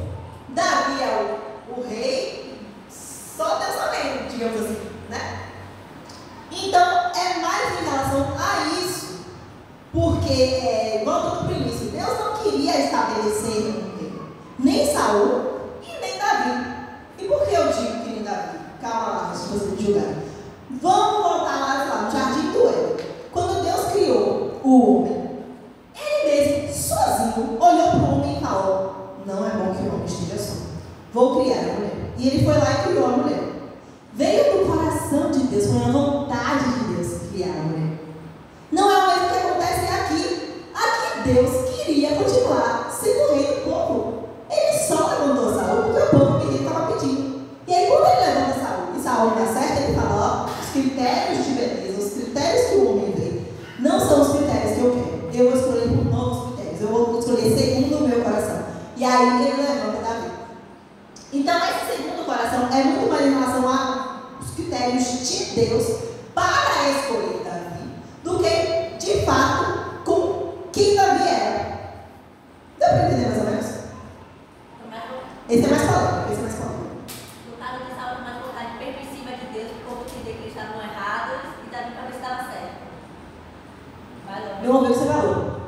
Davi é o rei, só Deus sabendo, digamos assim, né? Então, é mais em relação a isso, porque, voltando para o início, Deus não queria estabelecer um rei, nem Saul e nem Davi. E por que eu digo que nem Davi? Calma lá, antes de você julgar. Vamos voltar lá no Jardim do Éden. Quando Deus criou o homem, ele mesmo, sozinho, olhou para o homem e falou: não é bom que o homem esteja só. Vou criar a mulher. E ele foi lá e criou a mulher. Veio do coração de Deus, foi a vontade de Deus criar a mulher. Não é o mesmo que acontece aqui. Aqui Deus queria continuar sendo o rei do povo. Ele só levantou Saul porque o povo pediu, estava pedindo. E aí quando ele levanta Saul, e Saul não acerta, ele fala: ó, os critérios de beleza, os critérios que o homem vê, não são os critérios que eu quero. Eu vou escolher por novos critérios. Eu vou escolher segundo o meu coração. E aí ele levanta Davi. Então esse segundo coração é muito mais em relação aos critérios de Deus para escolher Davi do que, de fato, com quem Davi era. Deu para entender mais ou menos? Esse é mais polêmico, esse é mais polêmico. No caso de Saul, mais vontade permissiva de Deus, o povo entender que eles estavam errados e Davi para ver se estava certo. Não ouviu o que você falou.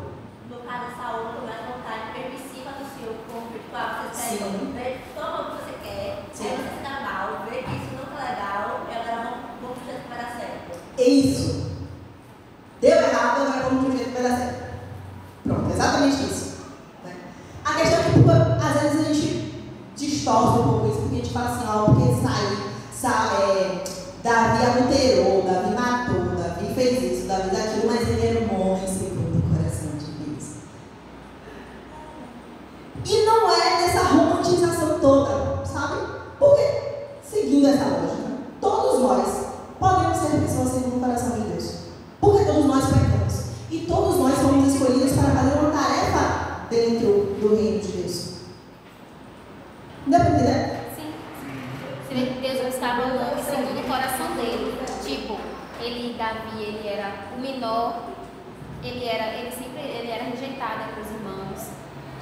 No caso de Saul, mais vontade permissiva do Senhor, como você quer, toma o que você quer, Sim. aí você se dá mal, vê que isso não está legal, e agora vamos ver se vai dar certo. É isso. Deu errado, agora vamos pro jeito que vai dar certo. Pronto, exatamente isso. Né? A questão é que, às vezes, a gente distorce um pouco isso, porque a gente fala assim: ó, porque Davi adulterou, Davi matou, Davi fez isso, Davi daquilo, mas ele era um homem segundo o coração de Deus. E não é nessa romantização toda, sabe? Porque, seguindo essa lógica, todos nós podemos ser pessoas segundo o coração de Deus. Porque todos nós pecamos. E todos nós somos escolhidos para fazer uma tarefa dentro do reino de Deus. Deu para entender? Sim. Você vê que Deus estava segundo o coração dele. Tipo, Davi, ele era o menor, ele era rejeitado entre os irmãos.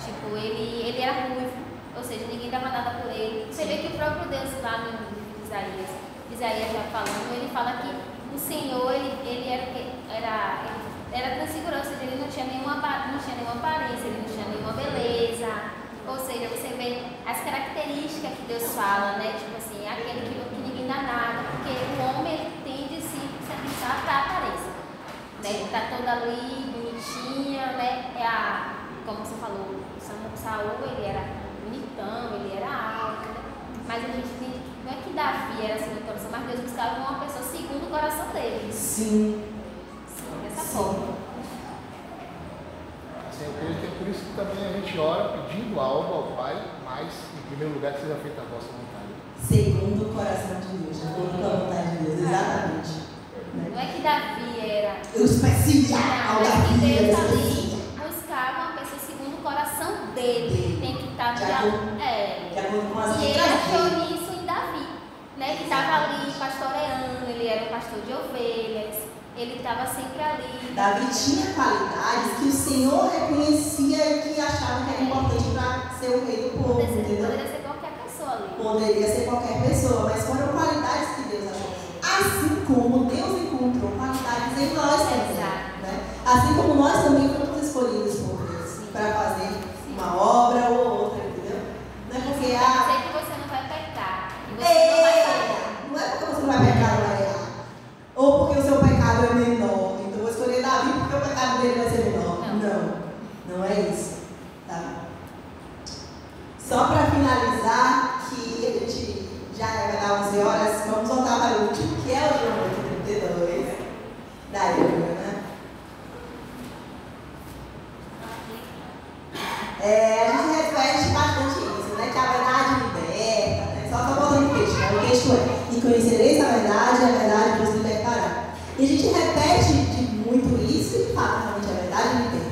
Tipo, ele era ruivo, ou seja, ninguém dava nada por ele. Você vê que o próprio Deus lá no Isaías já falando, ele fala que o Senhor, ele era transfigurado, ou seja, ele não tinha nenhuma aparência, ele não tinha nenhuma beleza. Ou seja, você vê as características que Deus fala, né? Tipo assim, é aquele que ninguém dá nada, porque o homem ele tende a se atentar para a aparência. Né? Ele está todo ali, bonitinha, né? Como você falou, Saul, ele era bonitão, ele era alto, né? Mas a gente tem, não é que Davi era segundo o coração, mas Deus buscava uma pessoa segundo o coração dele. Sim. Dessa forma. Eu creio que é por isso que também a gente ora pedindo algo ao Pai, mas em primeiro lugar que seja feita a vossa vontade. Segundo o coração de Deus, segundo a vontade de Deus, exatamente. Não é que Davi era O especial, não, é que Davi Deus era ali especial. buscava uma pessoa segundo o coração dele. Tem que estar De acordo com as E ele regras achou dele. isso em Davi, né? Que estava ali pastoreando, ele era um pastor de ovelhas, ele estava sempre ali. Davi tinha qualidades que o Senhor reconhecia e que achava que era importante para ser o rei do povo, entendeu? Poderia ser qualquer pessoa ali. Poderia ser qualquer pessoa, mas foram qualidades que Deus achou. Assim como Deus encontrou qualidades em nós também. Né? Assim como nós também fomos escolhidos por Deus para fazer uma obra ou outra, entendeu? Não é porque Sei que você não vai pecar. E você não vai falhar. não é porque você não vai pecar ou vai errar. Ou porque o seu pecado é menor. Então eu vou escolher Davi porque o pecado dele vai ser menor. Não é isso. Tá? Só para finalizar, que a gente já vai dar 11 horas, vamos voltar para o último, que é o João 32, da Bíblia, né? A gente repete bastante isso, né? Que a verdade liberta, né? Só botando o texto, né? O texto é: e conhecereis a verdade vos libertará. E a gente repete muito isso, e de fato, realmente a verdade liberta.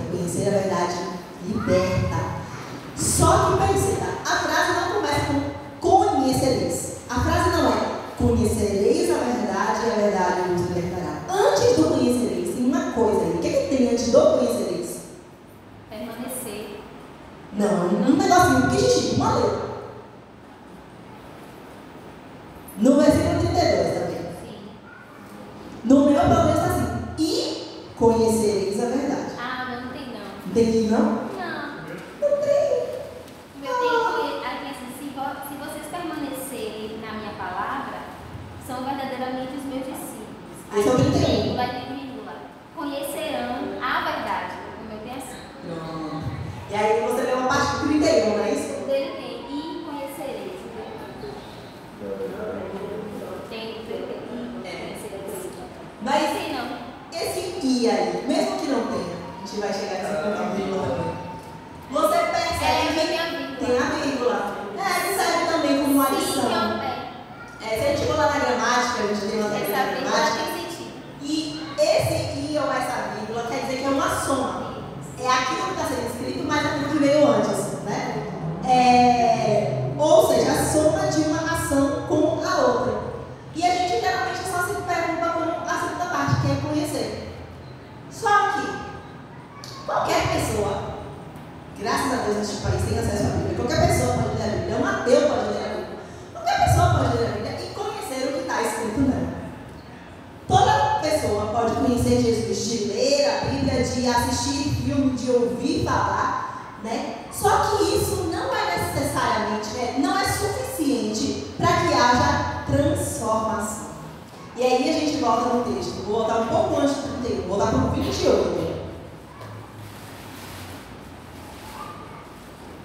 conhecereis a verdade e a verdade vos libertará. Antes do conhecereis, tem uma coisa aí. O que é que tem antes do conhecereis? Permanecer. Não, um negocinho pequenininho, uma letra. No versículo 32 também. Sim. No meu problema está assim: e conhecereis a verdade. Ah, não tem não. Entendi, não? Não. Não tem. Meu tem aqui assim, se vocês permanecerem na minha palavra, são verdadeiramente os meus discípulos. Esse é o 31. Vírgula e vírgula. Conhecerão a verdade. O meu tem assim. Não. E aí você leu uma parte do 31, não é isso? O dele tem e conhecereis. Tem e conhecereis. Mas Sim, não. esse i aí, mesmo que não tenha, a gente vai chegar nesse ponto de vírgula também. Você percebe que tem a vírgula. tem a vírgula. Ele serve também como uma Sim, adição. que é um pé. Se a gente for lá na gramática, a gente tem uma Essa técnica vírgula gramática. tem sentido. E esse i ou essa vírgula quer dizer que é uma soma. É aquilo que está sendo escrito, mas aquilo que veio antes, né? Ou seja, a soma de uma ação com a outra. E a gente geralmente só se pergunta como a segunda parte, que é conhecer. Só que qualquer pessoa, graças a Deus neste país tem acesso à Bíblia, qualquer pessoa pode ler a Bíblia, um ateu pode ler a Bíblia, qualquer pessoa pode ler a Bíblia e conhecer o que está escrito nela. Toda pessoa pode conhecer Jesus, de ler a Bíblia, de assistir filme, de ouvir falar, né? Só que isso não é necessariamente, não é suficiente para que haja transformação. E aí a gente volta no texto. Vou voltar um pouco antes do 31, vou voltar para o 28.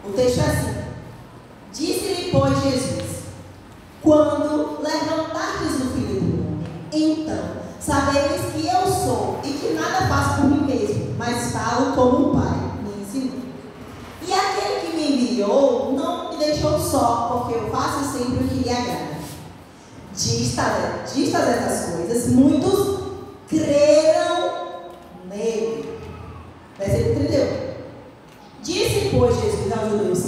O texto é assim: disse-lhe, pois, Jesus: quando levantardes o Filho do Homem, então sabeis que eu sou e que nada faço por mim mesmo, mas falo como o Pai me ensinou. E aquele que me enviou não me deixou só, porque eu faço sempre o que lhe agrada. Distas essas coisas, muitos creram nele. Versículo 31. Disse, pois, Jesus aos judeus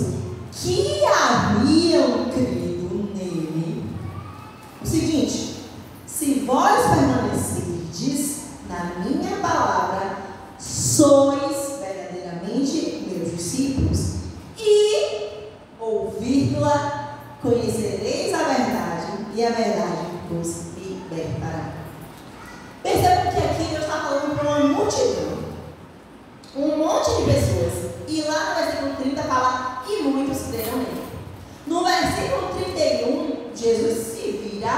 que haviam crido nele o seguinte: se vós permanecerdes na minha palavra, sois verdadeiramente meus discípulos, e, conhecereis a verdade, e a verdade vos libertará. Percebam que aqui Deus está falando para uma multidão, um monte de pessoas, e lá no versículo 30 fala, e muitos creram nele. No versículo 31, Jesus se vira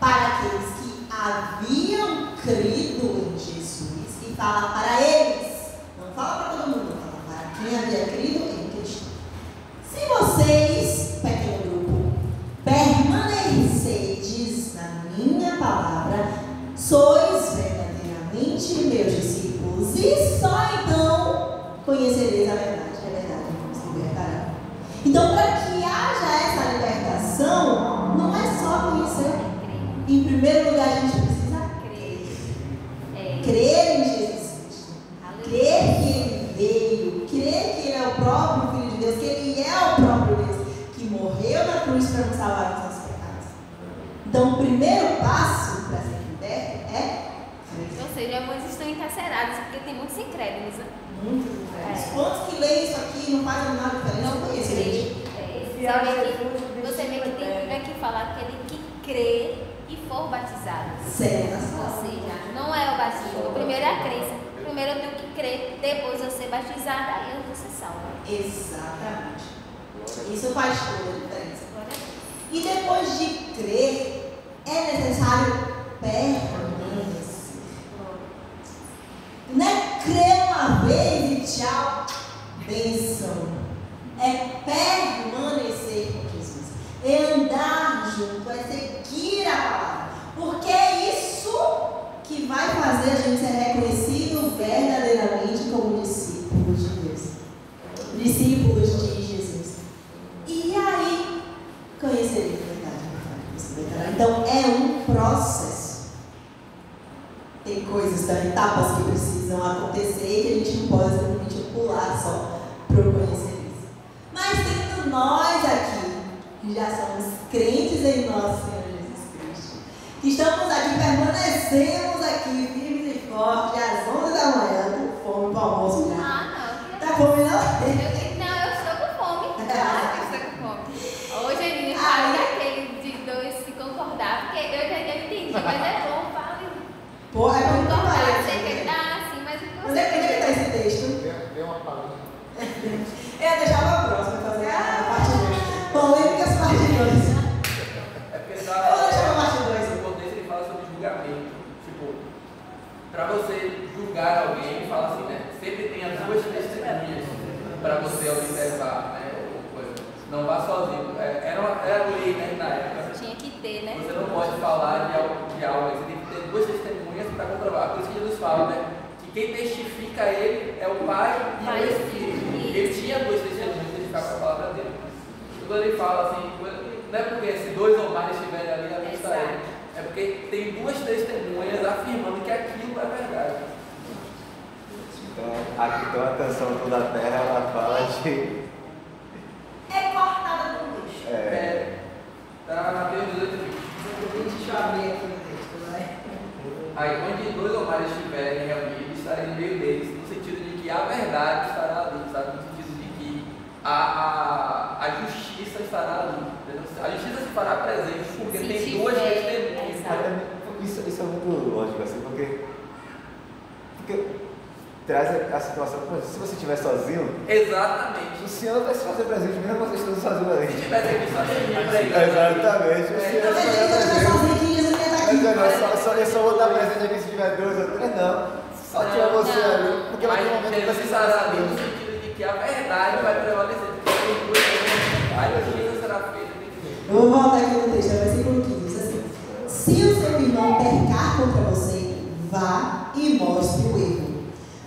para aqueles que haviam crido em Jesus e fala para eles, não fala para todo mundo, fala para quem havia crido em Cristo. Se vocês, pequeno grupo, permanecerdes na minha palavra, sois verdadeiramente meus discípulos, e só então conhecereis a verdade vos libertará. Então, para que haja essa libertação, não é só conhecer. Em primeiro lugar, a gente precisa crer em Jesus Cristo. Crer que Ele veio, crer que Ele é o próprio Filho de Deus, que Ele é o próprio Deus, que morreu na cruz para nos salvar dos nossos pecados. Então, o primeiro passo para ser liberto é crer. Ou seja, muitos estão encarcerados, porque tem muitos incrédulos. Né? Muitos incrédulos. Quantos que leem isso aqui não fazem nada diferente? Não conheço, gente. Você vê que tem Bíblia que fala aquele que crê e for batizado. Certo. Ou seja, não é o batismo. O primeiro é a crença. Primeiro eu tenho que crer, depois eu ser batizada, aí eu vou ser salva. Exatamente. Isso faz toda a diferença. E depois de crer, é necessário permanecer. Não é crer uma vez e tchau, benção. É permanecer com Jesus. É andar junto, é seguir a palavra. Porque é isso que vai fazer a gente ser reconhecido verdadeiramente como discípulos de Deus. Discípulos de Jesus. E aí, conhecereis a verdade. Então, é um processo. Tem coisas, tem etapas que precisam acontecer que a gente não pode simplesmente pular só para conhecer isso. Mas tendo nós aqui, que já somos crentes em nosso Senhor Jesus Cristo, Estamos aqui, permanecemos aqui, firmes e fortes, às 11 da manhã, com fome para o almoço já. Não. Tá fome não? Eu estou com fome. Claro que eu estou com fome. Hoje ele fala daquele de dois se concordar, porque eu já entendi, mas é bom, fala. Pô, é muito Concordar, parecido. sei que dá assim, mas Onde é que está esse texto? Dê uma palhinha. Eu deixava a próxima fazer a parte 2. Polêmicas parte 2. É porque ele Eu vou deixar a parte 2. no contexto ele fala sobre julgamento. Tipo, para você julgar alguém, ele fala assim, né? Sempre tenha duas testemunhas para você observar, né? Ou coisa. Não vá sozinho. Era lei, né? Na época. tinha que ter, né? Você não pode falar de algo, você tem que ter duas testemunhas para comprovar. Por isso que Jesus fala, né? Que quem testifica ele é o Pai e o Espírito. Ele tinha duas testemunhas que testificavam a palavra dele. Quando ele fala assim, não é porque se dois ou mais estiverem ali, ali está ele. É porque tem duas testemunhas afirmando que aquilo é verdade. Então a canção Toda a Terra, ela fala de... É cortada do lixo. Tá na Mateus 18. Deixa eu abrir aqui o texto, vai. Aí, onde dois ou mais estiverem reunidos, estarei no meio deles, no sentido de que a verdade estará ali, sabe? No sentido de que a justiça estará ali. Entendeu? A justiça se fará presente porque Se tem tiver, duas testemunhas. Isso é muito lógico, assim, porque traz a situação, por exemplo, se você estiver sozinho, Exatamente. o Senhor vai se fazer presente, mesmo você estando sozinho ali. Se tivesse aqui sozinho, pregando. Exatamente, o Senhor Eu vai pensei que eu estivesse sozinho aqui e Jesus ia estar aqui. eu só vou estar presente aqui se tiver dois ou três, não. Só tiver você ali, porque vai ter um momento que Jesus você estará ali no sentido de que a verdade vai prevalecer. Porque tem duas testemunhas. A justiça será feita. Eu vou voltar aqui no texto, é o versículo 15, diz assim: se o seu irmão pecar contra você, vá e mostre o erro.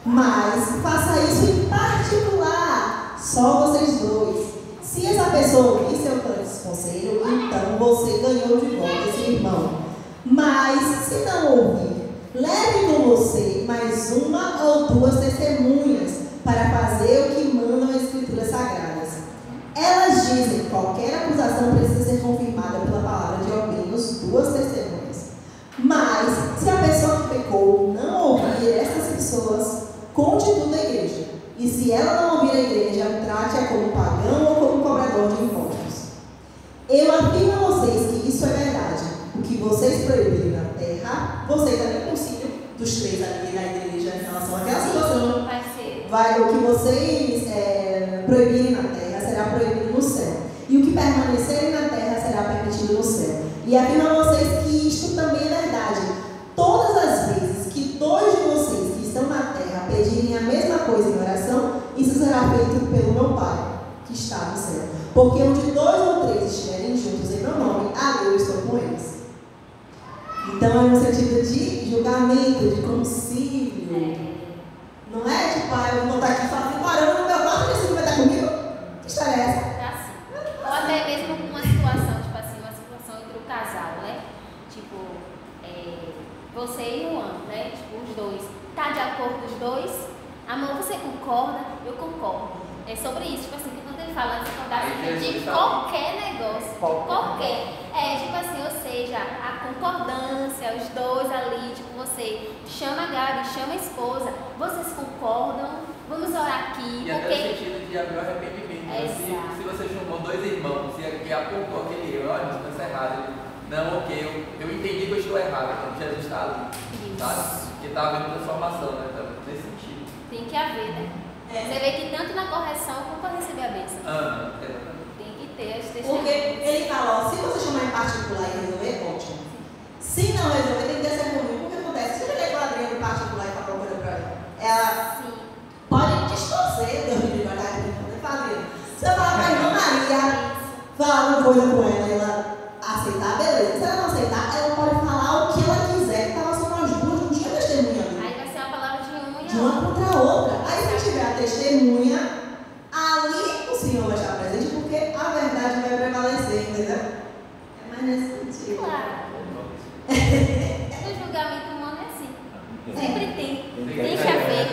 Mas faça isso em particular, só vocês dois. Se essa pessoa ouvir seu conselho, então você ganhou de volta esse irmão. Mas se não ouvir, leve com você mais uma ou duas testemunhas para fazer o que mandam as Escrituras Sagradas. Elas dizem que qualquer acusação precisa ser confirmada pela palavra de ao menos duas testemunhas. Mas, se a pessoa que pecou não ouvir essas pessoas, conte tudo à igreja. E se ela não ouvir a igreja, trate-a como pagão ou como cobrador de impostos. Eu afirmo a vocês que isso é verdade. O que vocês proibirem na terra, vocês também conciliam dos três ali na igreja em relação àquela situação. Vai ser. O que vocês proibirem na terra será proibido no céu. E o que permanecerem na terra será permitido no céu. E afirmo a vocês que isto também é verdade. Todas as vezes que dois de vocês que estão na terra pedirem a mesma coisa em oração, isso será feito pelo meu Pai, que está no céu. Porque onde dois ou três estiverem juntos em meu nome, ali eu estou com eles. Então é no sentido de julgamento, de concílio. Não é tipo, eu vou estar aqui falando, parando no meu quarto e você vai estar comigo? Que história é essa? É assim. Ou até mesmo com uma situação, tipo assim, uma situação entre o casal, né? Tipo, você e o Juan, né? Tipo, os dois. Tá de acordo os dois? Amor, você concorda? Eu concordo. É sobre isso, tipo assim, que quando ele fala de concordar de qualquer negócio, qualquer. Tipo assim, ou seja, a concordância, os dois ali, tipo, você chama a Gabi, chama a esposa, vocês concordam? Vamos orar aqui, E até no sentido de abrir o arrependimento. Se você chamou dois irmãos e apontou aquele erro, olha, isso está errado. Não, ok, eu entendi que eu estou errado, então Jesus está ali. Sabe? Porque está havendo transformação, né? Então, nesse sentido. Tem que haver, né? Você vê que tanto na correção como para receber a bênção. Exatamente. Tem que ter as Porque testemunhas. ele fala, ó, se você chamar em particular e resolver, ótimo. Se não resolver, tem que ter essa comigo. O que acontece? Se eu cheguei com a Adriana em particular e falar uma coisa pra ela, Sim. pode distorcer, Deus me livre, vai estar aqui, fala, se eu falar pra irmã Maria, falar uma coisa com ela e ela aceitar, beleza. Se ela não aceitar, ela pode falar o que ela quiser, que estava só nós duas, não tinha testemunha ali. Aí vai ser uma palavra de uma e De uma contra a outra. Aí se tiver a testemunha, ali o Senhor vai estar presente, porque a verdade vai prevalecer, entendeu? É mais nesse sentido. Claro. No julgamento humano é assim. Sempre tem. Tem que haver.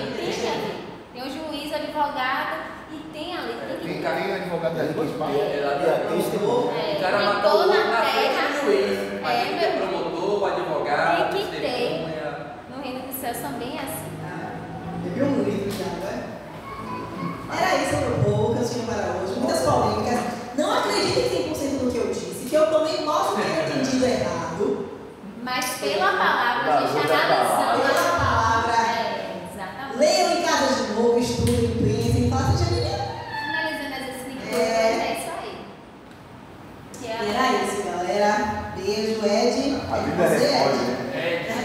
Tem o juiz, o advogado e tem ali. Tem advogado das duas partes. O cara matou Matou na na frente terra. do juiz, mas ele é promotor, o pastor, advogado, Tem que ter. testemunha. No reino dos céus são bem assim. Teve um livro já, né?